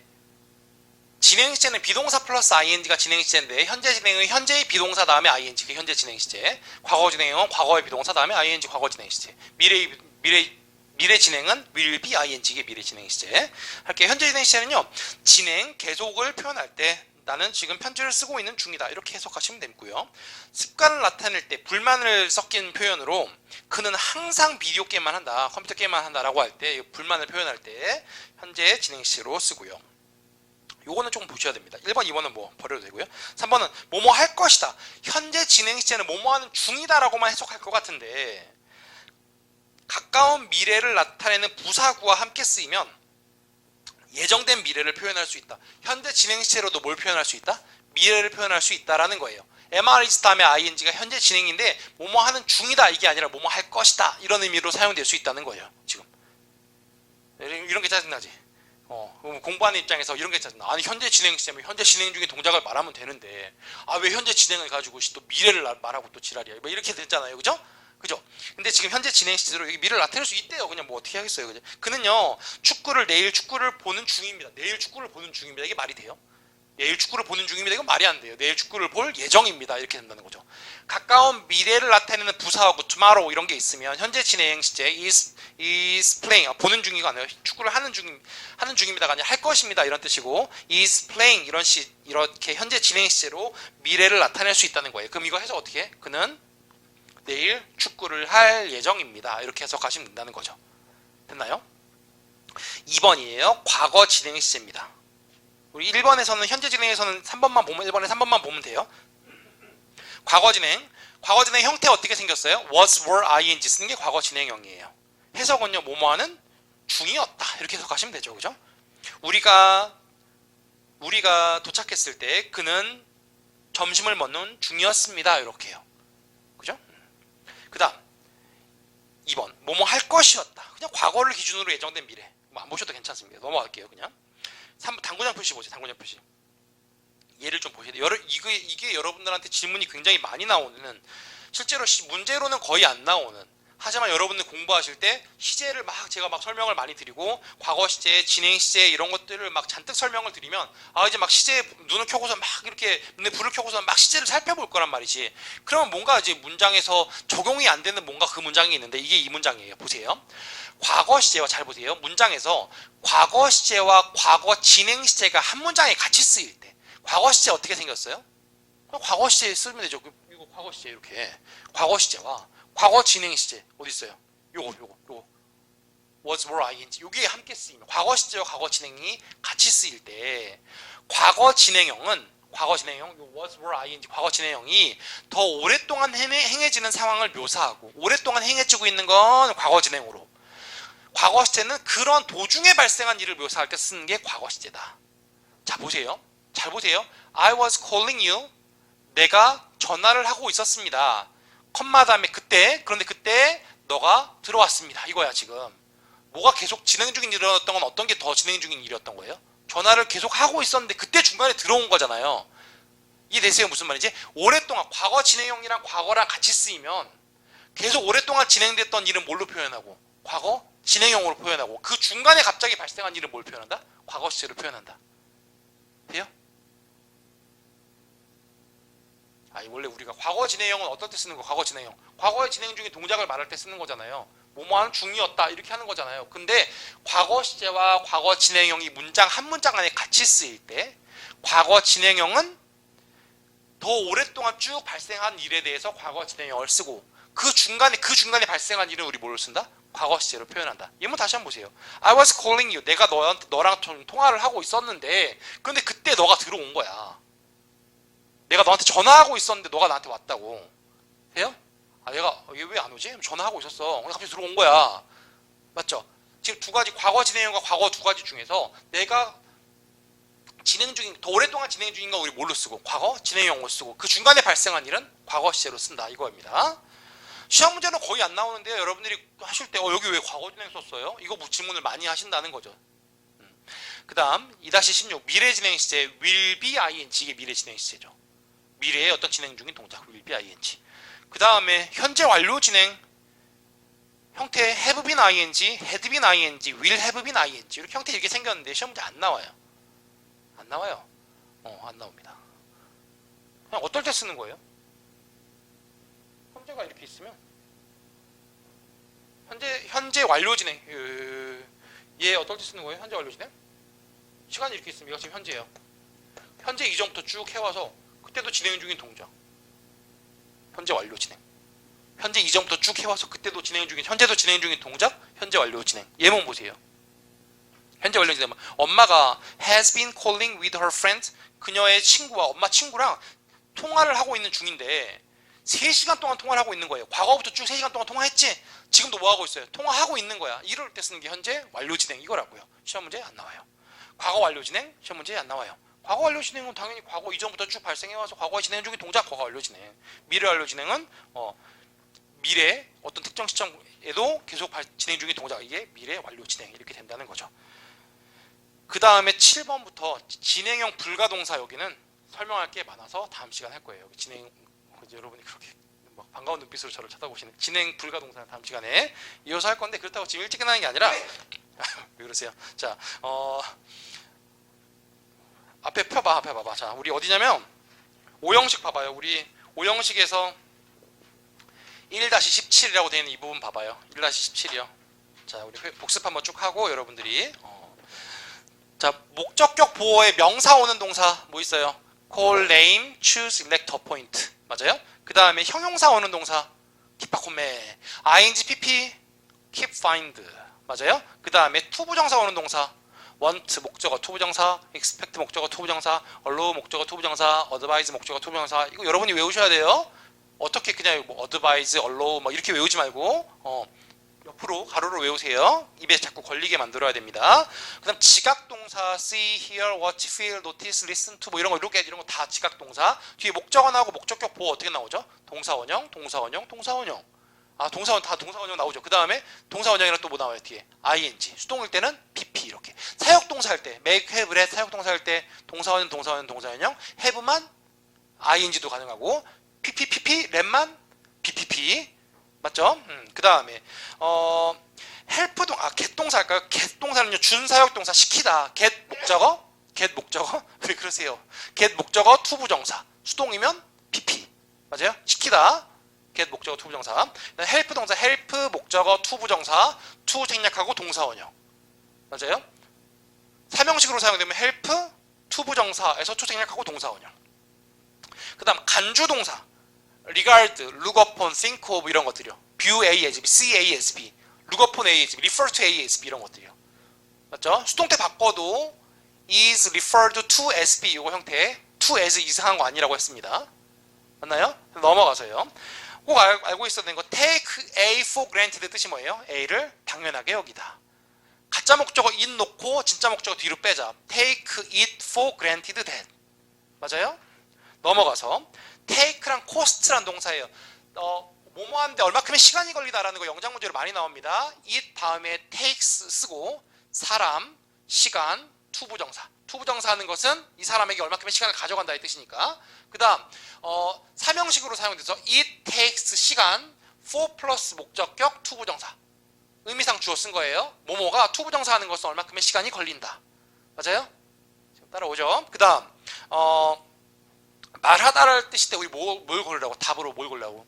진행 시제는 비동사 플러스 ing가 진행 시제인데 현재 진행은 현재의 비동사 다음에 ing 그 현재 진행 시제. 과거 진행은 과거의 비동사 다음에 ing 과거 진행 시제. 미래 진행은 will be ing 게 미래 진행 시제. 할게요. 현재 진행 시제는요. 진행 계속을 표현할 때 나는 지금 편지를 쓰고 있는 중이다. 이렇게 해석하시면 되고요. 습관을 나타낼 때 불만을 섞인 표현으로 그는 항상 비디오 게임만 한다. 컴퓨터 게임만 한다라고 할 때 불만을 표현할 때 현재 진행 시제로 쓰고요. 요거는 조금 보셔야 됩니다. 1번, 2번은 뭐 버려도 되고요. 3번은 뭐뭐 할 것이다. 현재 진행 시제는 뭐뭐 하는 중이다라고만 해석할 것 같은데 가까운 미래를 나타내는 부사구와 함께 쓰이면 예정된 미래를 표현할 수 있다. 현재 진행 시제로도 뭘 표현할 수 있다? 미래를 표현할 수 있다라는 거예요. MR is 다음에 ing가 현재 진행인데 뭐뭐 하는 중이다 이게 아니라 뭐뭐 할 것이다 이런 의미로 사용될 수 있다는 거예요. 지금 이런 게 짜증나지. 공부하는 입장에서 이런 게 짜증나. 아니 현재 진행 시제면 현재 진행 중인 동작을 말하면 되는데 왜 현재 진행을 가지고 또 미래를 말하고 또 지랄이야. 뭐 이렇게 됐잖아요. 그죠? 그죠? 근데 지금 현재 진행 시제로 미래를 나타낼 수 있대요. 그냥 뭐 어떻게 하겠어요. 그죠? 그는요 내일 축구를 보는 중입니다. 내일 축구를 보는 중입니다. 이게 말이 돼요? 내일 축구를 보는 중입니다. 이건 말이 안 돼요. 내일 축구를 볼 예정입니다. 이렇게 된다는 거죠. 가까운 미래를 나타내는 부사하고 tomorrow 이런 게 있으면 현재 진행 시제 is playing 보는 중이가 아니라 축구를 하는 중입니다가 아니라 할 것입니다 이런 뜻이고 is playing 이렇게 현재 진행 시제로 미래를 나타낼 수 있다는 거예요. 그럼 이거 해서 어떻게 해? 그는 내일 축구를 할 예정입니다. 이렇게 해석하시면 된다는 거죠. 됐나요? 2번이에요. 과거 진행 시제입니다. 우리 1번에서는 현재 진행에서는 3번만 보면 1번에 3번만 보면 돼요. 과거 진행 형태 어떻게 생겼어요? was, were, ing 쓰는 게 과거 진행형이에요. 해석은요. 뭐뭐하는 중이었다. 이렇게 해석하시면 되죠. 그죠? 우리가 우리가 도착했을 때 그는 점심을 먹는 중이었습니다. 이렇게요. 그죠? 그 다음 2번 뭐뭐 할 것이었다. 그냥 과거를 기준으로 예정된 미래. 뭐 안 보셔도 괜찮습니다. 넘어갈게요. 그냥 3번 당구장 표시 보세요. 당구장 표시. 예를 좀 보셔야 돼요. 이게 여러분들한테 질문이 굉장히 많이 나오는, 실제로 문제로는 거의 안 나오는, 하지만 여러분들 공부하실 때 시제를 제가 설명을 많이 드리고 과거 시제, 진행 시제 이런 것들을 잔뜩 설명을 드리면 이제 시제 눈을 켜고서 이렇게 눈에 불을 켜고서 시제를 살펴볼 거란 말이지. 그러면 뭔가 이제 문장에서 적용이 안 되는 뭔가 그 문장이 있는데 이게 이 문장이에요. 보세요. 과거 시제와 잘 보세요. 문장에서 과거 시제와 과거 진행 시제가 한 문장에 같이 쓰일 때 과거 시제 어떻게 생겼어요? 과거 시제 쓰면 되죠. 이거 과거 시제 이렇게. 과거 시제와 과거 진행 시제 어디 있어요? 요거 was were ing 요게 함께 쓰이면 과거 시제와 과거 진행이 같이 쓰일 때 과거 진행형은 요 was were ing 과거 진행형이 더 오랫동안 행해지는 상황을 묘사하고 오랫동안 행해지고 있는 건 과거 진행으로, 과거 시제는 그런 도중에 발생한 일을 묘사할 때 쓰는 게 과거 시제다. 자 보세요. 잘 보세요. I was calling you. 내가 전화를 하고 있었습니다. 컴마 다음에 그때, 그런데 그때 너가 들어왔습니다. 이거야 지금. 뭐가 계속 진행 중인 일이었던 건 어떤 게 더 진행 중인 일이었던 거예요? 전화를 계속 하고 있었는데 그때 중간에 들어온 거잖아요. 이해되세요? 무슨 말인지? 오랫동안 과거 진행형이랑 과거랑 같이 쓰이면 계속 오랫동안 진행됐던 일은 뭘로 표현하고? 과거 진행형으로 표현하고, 그 중간에 갑자기 발생한 일은 뭘 표현한다? 과거 시제로 표현한다. 돼요? 원래 우리가 과거 진행형은 어떨 때 쓰는 거? 과거 진행형. 과거에 진행 중인 동작을 말할 때 쓰는 거잖아요. 뭐뭐하는 중이었다 이렇게 하는 거잖아요. 근데 과거 시제와 과거 진행형이 한 문장 안에 같이 쓰일 때 과거 진행형은 더 오랫동안 쭉 발생한 일에 대해서 과거 진행형을 쓰고, 그 중간에 발생한 일은 우리 뭘로 쓴다? 과거 시제로 표현한다. 예문 다시 한번 보세요. I was calling you. 내가 너랑 통화를 하고 있었는데 그런데 그때 너가 들어온 거야. 내가 너한테 전화하고 있었는데 너가 나한테 왔다고. 돼요? 얘가 얘 왜 안 오지? 전화하고 있었어. 근데 갑자기 들어온 거야. 맞죠? 지금 두 가지, 과거 진행형과 과거 두 가지 중에서 내가 더 오랫동안 진행 중인 건 우리 뭘로 쓰고? 과거 진행형으로 쓰고, 그 중간에 발생한 일은 과거 시제로 쓴다. 이거입니다. 시험 문제는 거의 안 나오는데요. 여러분들이 하실 때 여기 왜 과거 진행 썼어요? 이거 질문을 많이 하신다는 거죠. 그 다음 2-16 미래 진행 시제 will be ing. 이게 미래 진행 시제죠. 미래의 어떤 진행 중인 동작 will be ing. 그 다음에 현재 완료 진행 형태 have been ing, had been ing, will have been ing 이렇게 형태 이렇게 생겼는데 시험 문제 안 나와요. 안 나와요. 안 나옵니다. 그냥 어떨 때 쓰는 거예요? 현재가 이렇게 있으면 현재 완료 진행 얘 어떨 때 쓰는 거예요? 현재 완료 진행? 시간이 이렇게 있으면 이거 지금 현재예요. 현재 이전부터 쭉 해와서 그때도 진행 중인 동작 현재 완료 진행, 현재 이전부터 쭉 해와서 그때도 현재도 진행 중인 동작 현재 완료 진행. 예문 보세요. 현재 완료 진행. 엄마가 has been calling with her friend. 그녀의 친구와 엄마 친구랑 통화를 하고 있는 중인데 3시간 동안 통화를 하고 있는 거예요. 과거부터 쭉 3시간 동안 통화했지? 지금도 뭐 하고 있어요? 통화하고 있는 거야. 이럴 때 쓰는 게 현재 완료 진행 이거라고요. 시험 문제에 안 나와요. 과거 완료 진행 시험 문제에 안 나와요. 과거 완료 진행은 당연히 과거 이전부터 쭉 발생해와서 과거에 진행 중인 동작 과거 완료 진행. 미래 완료 진행은 미래 어떤 특정 시점에도 계속 진행 중인 동작, 이게 미래 완료 진행 이렇게 된다는 거죠. 그 다음에 7번부터 진행형 불가동사, 여기는 설명할 게 많아서 다음 시간 할 거예요. 진행, 여러분이 그렇게 막 반가운 눈빛으로 저를 쳐다보시는 진행 불가동사는 다음 시간에 이어서 할 건데, 그렇다고 지금 일찍 끝나는 게 아니라 왜 그러세요? 자, 앞에 봐봐. 자, 우리 어디냐면 5형식 봐봐요. 우리 5형식에서 1-17이라고 되어 있는 이 부분 봐봐요. 1-17이요. 자, 우리 복습 한번 쭉 하고 여러분들이 자, 목적격 보어에 명사 오는 동사 뭐 있어요? call, name, choose, elect, appoint. 맞아요? 그 다음에 형용사 오는 동사 기파콤메, ing, pp, keep, find. 맞아요? 그 다음에 투부정사 오는 동사 want 목적어 투부정사, expect 목적어 투부정사, allow 목적어 투부정사, advise 목적어 투부정사. 이거 여러분이 외우셔야 돼요. 어떻게 그냥 뭐 advise, allow 막 이렇게 외우지 말고 옆으로 가로로 외우세요. 입에 자꾸 걸리게 만들어야 됩니다. 그 다음 지각동사 see, hear, watch, feel, notice, listen to 뭐 이런 거 다 지각동사. 뒤에 목적어나오고 목적격 보호 어떻게 나오죠? 동사원형, 동사원형, 동사원형. 아, 동사원 다 동사원형 나오죠. 그 다음에 동사원형이랑 또 뭐 나와요? 뒤에 ing. 수동일 때는 pp 이렇게. 사역동사 할 때 make, have, let 사역동사 할 때 동사원형, 동사원형, 동사원형. have만 ing도 가능하고 pp, let만 bpp. 맞죠? 그 다음에 get 동사 할까요? get 동사는요 준사역동사 시키다. get 목적어 왜 그러세요? get 목적어 투부정사. 수동이면 pp. 맞아요? 시키다. get 목적어 투부정사. help 동사 help 목적어 투부정사. to 생략하고 동사원형. 맞아요? 삼형식으로 사용되면 help 투부정사에서 to 생략하고 동사원형. 그 다음 간주동사 regard, look upon, think of 이런 것들이요. view A as B, see A as B, look upon A as B, refer to A as B 이런 것들이요. 맞죠? 수동태 바꿔도 is referred to as B 이거 형태 to as 이상한 거 아니라고 했습니다. 맞나요? 넘어가서요. 꼭 알고 있어야 되는 거 take A for granted 뜻이 뭐예요? A를 당연하게 여기다. 가짜 목적어 it 놓고 진짜 목적어 뒤로 빼자. take it for granted that. 맞아요? 넘어가서 take랑 cost란 동사예요. 뭐뭐 하는데 얼마큼의 시간이 걸리다라는 거 영장 문제로 많이 나옵니다. it 다음에 takes 쓰고 사람, 시간, 투부정사. 투부정사 하는 것은 이 사람에게 얼마큼의 시간을 가져간다의 뜻이니까. 그 다음 삼형식으로 사용돼서 it takes 시간 for 플러스 목적격 투부정사. 의미상 주어 쓴 거예요. 뭐뭐가 투부정사 하는 것은 얼마큼의 시간이 걸린다. 맞아요? 지금 따라오죠. 그 다음 말하다를 뜻일 때 우리 뭘 고르라고? 답으로 뭘 고르라고?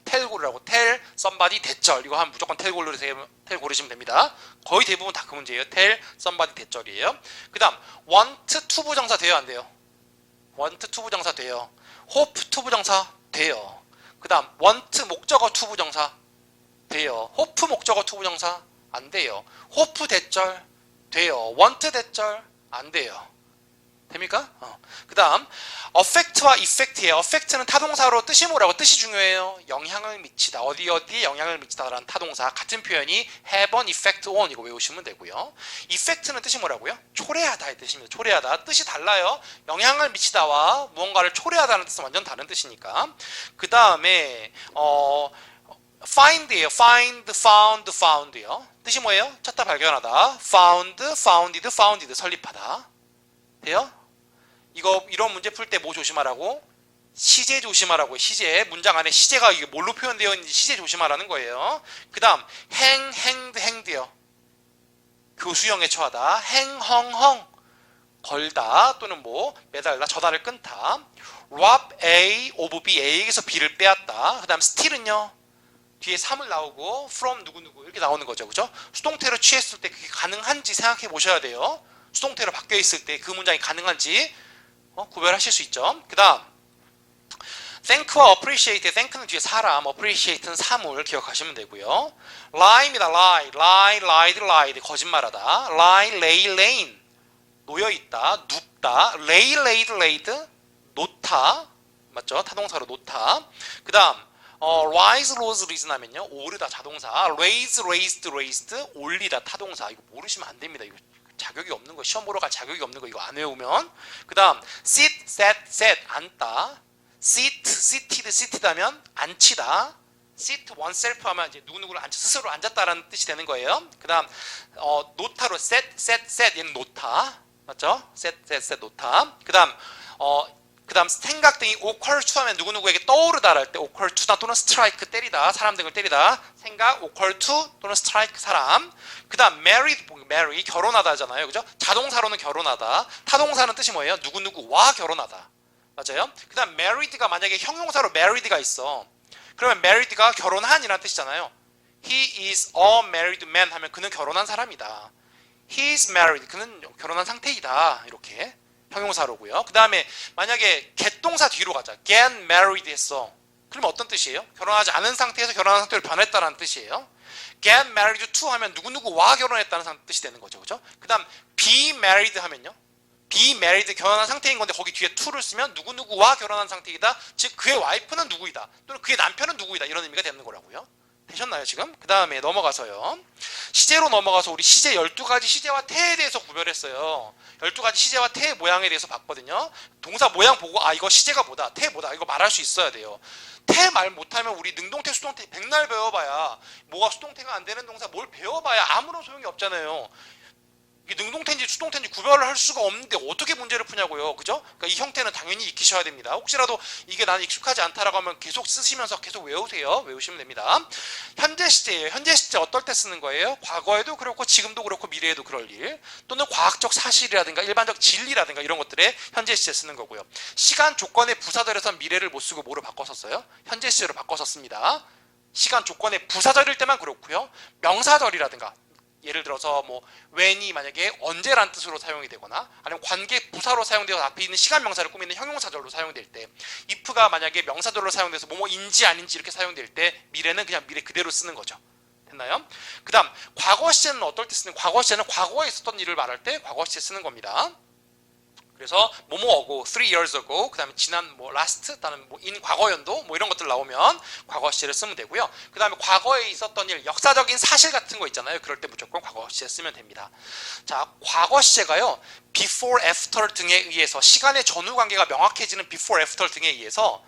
텔 고르라고. 텔, somebody, 대절. 이거 하면 무조건 텔 고르시면 됩니다. 거의 대부분 다 그 문제예요. 텔, somebody, 대절이에요. 그 다음 want, 투부정사 돼요? 안 돼요? want, 투부정사 돼요. hope, 투부정사 돼요. 그 다음 want, 목적어, 투부정사 돼요. hope, 목적어, 투부정사 안 돼요. hope, 대절 돼요. want, 대절 안 돼요. 됩니까? 그 다음 affect와 effect예요. affect는 타동사로 뜻이 뭐라고? 뜻이 중요해요. 영향을 미치다. 어디에 영향을 미치다라는 타동사. 같은 표현이 have an effect on 이거 외우시면 되고요. effect는 뜻이 뭐라고요? 초래하다의 뜻입니다. 초래하다. 뜻이 달라요. 영향을 미치다와 무언가를 초래하다는 뜻은 완전 다른 뜻이니까. 그 다음에 find예요. find, found, found요. 뜻이 뭐예요? 찾다, 발견하다. found, founded, founded 설립하다. 돼요? 이런 문제 풀 때 뭐 조심하라고? 시제 조심하라고요. 시제. 문장 안에 시제가 이게 뭘로 표현되어 있는지 시제 조심하라는 거예요. 그 다음 행드요. 교수형에 처하다. 헝 걸다 또는 뭐 매달다, 저달을 끊다. rob A of B, A에게서 B를 빼앗다. 그 다음 steal은요. 뒤에 3을 나오고 from 누구누구 이렇게 나오는 거죠. 그죠? 수동태로 취했을 때 그게 가능한지 생각해 보셔야 돼요. 수동태로 바뀌어 있을 때 그 문장이 가능한지 구별하실 수 있죠. 그 다음 thank와 appreciate. thank는 뒤에 사람, appreciate는 사물 기억하시면 되고요. lie입니다. lied 거짓말하다. lie, lay, lain 놓여있다, 눕다. lay, laid 놓다. 맞죠? 타동사로 놓다. 그 다음 rise, rose, risen 하면요 오르다 자동사. raise, raised 올리다 타동사. 이거 모르시면 안 됩니다. 이거 자격이 없는 거, 시험 보러 갈 자격이 없는 거 이거 안 외우면. 그 다음 sit, sat 앉다. seated 하면 앉히다. sit oneself 하면 이제 누구누구를 스스로 앉았다라는 뜻이 되는 거예요. 그 다음 노타로 set 얘는 노타. 맞죠? set 노타. 그 다음 생각 등이 occur to 하면 누구누구에게 떠오르다 할 때 occur to다 또는 strike 때리다, 사람 등을 때리다. 생각 occur to 또는 strike 사람. 그 다음 marry 결혼하다 하잖아요. 그죠? 자동사로는 결혼하다. 타동사는 뜻이 뭐예요? 누구누구와 결혼하다. 맞아요? 그 다음 married가 만약에 형용사로 married가 있어. 그러면 married가 결혼한이라는 뜻이잖아요. He is a married man 하면 그는 결혼한 사람이다. He is married. 그는 결혼한 상태이다. 이렇게. 형용사로고요. 그 다음에 만약에 get 동사 뒤로 가자. get married 했어. 그러면 어떤 뜻이에요? 결혼하지 않은 상태에서 결혼한 상태로 변했다는 뜻이에요. get married to 하면 누구누구와 결혼했다는 뜻이 되는 거죠. 그죠? 그 다음 be married 하면요. be married 결혼한 상태인 건데 거기 뒤에 to를 쓰면 누구누구와 결혼한 상태이다. 즉 그의 와이프는 누구이다. 또는 그의 남편은 누구이다. 이런 의미가 되는 거라고요. 되셨나요 지금? 그 다음에 넘어가서요. 시제로 넘어가서 우리 시제 12가지 시제와 태에 대해서 구별했어요. 12가지 시제와 태의 모양에 대해서 봤거든요. 동사 모양 보고 아 이거 시제가 뭐다, 태 뭐다 이거 말할 수 있어야 돼요. 태 말 못하면 우리 능동태, 수동태 백날 배워봐야 뭐가 수동태가 안 되는 동사 뭘 배워봐야 아무런 소용이 없잖아요. 이게 능동태인지 수동태인지 구별을 할 수가 없는데 어떻게 문제를 푸냐고요. 그죠? 그러니까 이 형태는 당연히 익히셔야 됩니다. 혹시라도 이게 나는 익숙하지 않다라고 하면 계속 쓰시면서 계속 외우세요. 외우시면 됩니다. 현재 시제예요. 현재 시제 어떨 때 쓰는 거예요? 과거에도 그렇고 지금도 그렇고 미래에도 그럴 일, 또는 과학적 사실이라든가 일반적 진리라든가 이런 것들에 현재 시제 쓰는 거고요. 시간 조건의 부사절에선 미래를 못 쓰고 뭐로 바꿨었어요? 현재 시제로 바꿨었습니다. 시간 조건의 부사절일 때만 그렇고요. 명사절이라든가 예를 들어서 뭐 when이 만약에 언제란 뜻으로 사용이 되거나 아니면 관계 부사로 사용되어 앞에 있는 시간 명사를 꾸미는 형용사절로 사용될 때, if가 만약에 명사절로 사용돼서 뭐뭐인지 아닌지 이렇게 사용될 때 미래는 그냥 미래 그대로 쓰는 거죠. 됐나요? 그 다음 과거 시제는 어떨 때 쓰는? 과거 시제는 과거에 있었던 일을 말할 때 과거 시제 쓰는 겁니다. 그래서 뭐뭐하고 3 years ago, 그 다음에 지난 뭐 last, 다는 뭐 in 과거연도 뭐 이런 것들 나오면 과거 시제를 쓰면 되고요. 그 다음에 과거에 있었던 일, 역사적인 사실 같은 거 있잖아요. 그럴 때 무조건 과거 시제 쓰면 됩니다. 자, 과거 시제가요, before, after 등에 의해서 시간의 전후 관계가 명확해지는 before, after 등에 의해서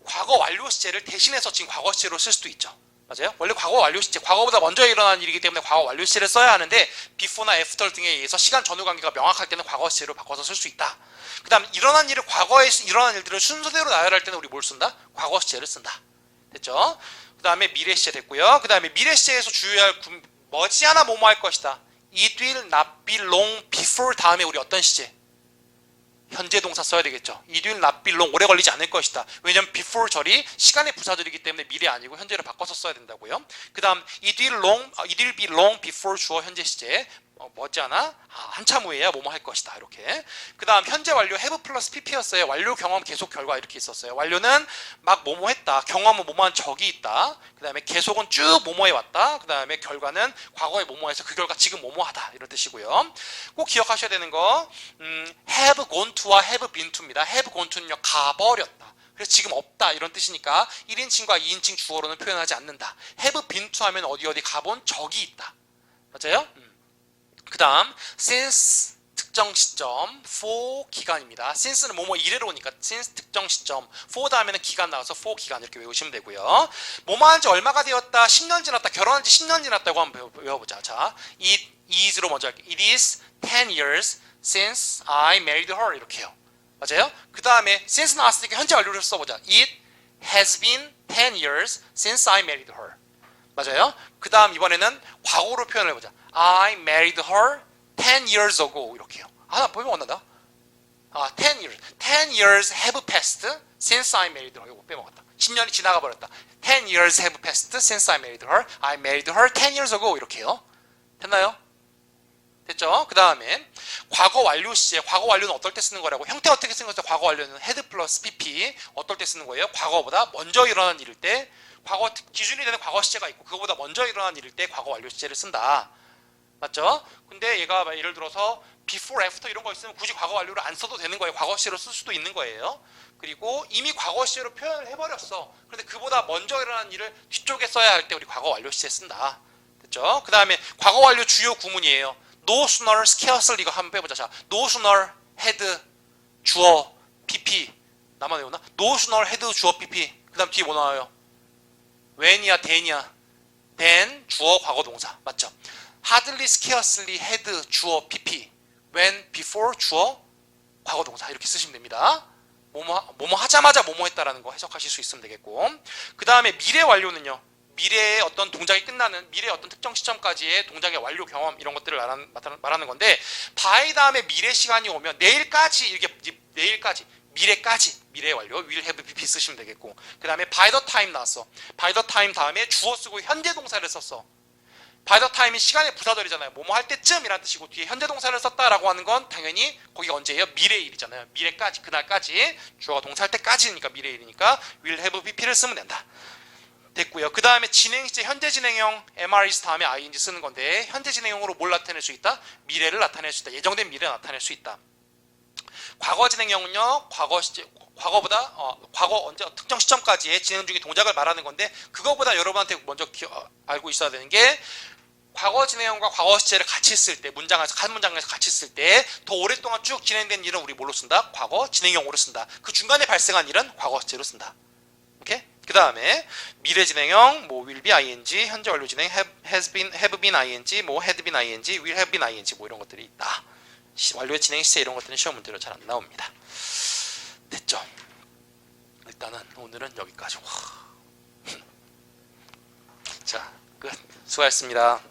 과거 완료 시제를 대신해서 지금 과거 시제로 쓸 수도 있죠. 맞아요? 원래 과거 완료 시제, 과거보다 먼저 일어난 일이기 때문에 과거 완료 시제를 써야 하는데 before나 after 등에 의해서 시간 전후 관계가 명확할 때는 과거 시제로 바꿔서 쓸 수 있다. 그 다음 일어난 일을, 과거에 일어난 일들을 순서대로 나열할 때는 우리 뭘 쓴다? 과거 시제를 쓴다. 됐죠? 그 다음에 미래 시제 됐고요. 그 다음에 미래 시제에서 주의할 머지않아 뭐뭐 할 것이다. It will not be long before 다음에 우리 어떤 시제? 현재 동사 써야 되겠죠. It will not be long, 오래 걸리지 않을 것이다. 왜냐면 before 절이 시간의 부사절이기 때문에 미래 아니고 현재를 바꿔서 써야 된다고요. 그 다음 it will be long before 주어 현재 시제, 머지않아 한참 후에야 뭐뭐 할 것이다 이렇게. 그 다음 현재 완료 have 플러스 pp였어요. 완료 경험 계속 결과 이렇게 있었어요. 완료는 막 뭐뭐 했다, 경험은 뭐뭐한 적이 있다, 그 다음에 계속은 쭉 뭐뭐 해왔다, 그 다음에 결과는 과거에 뭐뭐 해서 그 결과 지금 뭐뭐 하다 이런 뜻이고요. 꼭 기억하셔야 되는 거 have gone to와 have been to입니다. have gone to는요 가버렸다, 그래서 지금 없다 이런 뜻이니까 1인칭과 2인칭 주어로는 표현하지 않는다. have been to 하면 어디 가본 적이 있다. 맞아요? 그 다음 since 특정 시점, for 기간입니다. since는 뭐뭐 이래로니까 since 특정 시점, for 다음에는 기간 나와서 for 기간 이렇게 외우시면 되고요. 뭐뭐 한지 얼마가 되었다, 10년 지났다, 결혼한 지 10년 지났다고 한번 외워보자. 자, it is로 먼저 할게요. It is 10 years since I married her 이렇게요. 맞아요? 그 다음에 since 나왔으니까 현재 완료를 써보자. It has been 10 years since I married her. 맞아요? 그 다음 이번에는 과거로 표현을 해보자. I married her 10 years ago 이렇게요. 나 보면 원한다. 10 years. 10 years have passed since I married her. 이거 빼먹었다. 10년이 지나가 버렸다. 10 years have passed since I married her. I married her 10 years ago 이렇게요. 됐나요? 됐죠? 그 다음에 과거 완료 시제, 과거 완료는 어떨 때 쓰는 거라고? 형태 어떻게 쓰는 거죠? 과거 완료는 had 플러스 pp 어떨 때 쓰는 거예요? 과거보다 먼저 일어난 일일 때, 과거 기준이 되는 과거 시제가 있고 그거보다 먼저 일어난 일일 때 과거 완료 시제를 쓴다. 맞죠? 근데 얘가 예를 들어서 before, after 이런 거 있으면 굳이 과거 완료를 안 써도 되는 거예요. 과거 시제로 쓸 수도 있는 거예요. 그리고 이미 과거 시제로 표현을 해버렸어. 그런데 그보다 먼저 일어난 일을 뒤쪽에 써야 할 때 우리 과거 완료 시제 쓴다. 됐죠? 그 다음에 과거 완료 주요 구문이에요. No sooner, scarcely 이거 한번 빼보자. 자, no sooner, had, 주어, pp. 나만 외우나? No sooner, had, 주어, pp. 그 다음 뒤에 뭐 나와요? when이야, then이야? then, 주어, 과거 동사. 맞죠? hardly, scarcely, had, 주어, pp. when, before, 주어, 과거 동사. 이렇게 쓰시면 됩니다. 뭐뭐 하자마자 뭐뭐 했다라는 거 해석하실 수 있으면 되겠고. 그 다음에 미래 완료는요. 미래의 어떤 동작이 끝나는, 미래의 어떤 특정 시점까지의 동작의 완료 경험 이런 것들을 말하는 건데, by 다음에 미래 시간이 오면 내일까지 이렇게 내일까지 미래까지 미래 완료 will have pp 쓰시면 되겠고, 그 다음에 by the time 나왔어. by the time 다음에 주어 쓰고 현재 동사를 썼어. by the time이 시간의 부사절이잖아요. 뭐뭐 할 때쯤이라는 뜻이고 뒤에 현재 동사를 썼다라고 하는 건 당연히 거기가 언제예요? 미래일이잖아요. 미래까지, 그날까지, 주어가 동사할 때까지니까 미래일이니까 will have pp를 쓰면 된다. 됐고요. 그 다음에 진행시제 현재 진행형 MREs 다음에 ing 쓰는 건데, 현재 진행형으로 뭘 나타낼 수 있다? 미래를 나타낼 수 있다. 예정된 미래를 나타낼 수 있다. 과거 진행형은요, 과거보다 과거 언제 특정 시점까지의 진행 중의 동작을 말하는 건데, 그거보다 여러분한테 먼저 알고 있어야 되는 게, 과거 진행형과 과거 시제를 같이 쓸 때, 문장에서 한 문장에서 같이 쓸 때 더 오랫동안 쭉 진행된 일은 우리 뭘로 쓴다? 과거 진행형으로 쓴다. 그 중간에 발생한 일은 과거 시제로 쓴다. 오케이? 그 다음에 미래 진행형, 뭐 will be ing, 현재 완료 진행 have been ing, 뭐 had been ing, will have been ing, 뭐 이런 것들이 있다. 완료의 진행 시제 이런 것들은 시험 문제로 잘 안 나옵니다. 됐죠? 일단은 오늘은 여기까지. 자, 끝. 수고하셨습니다.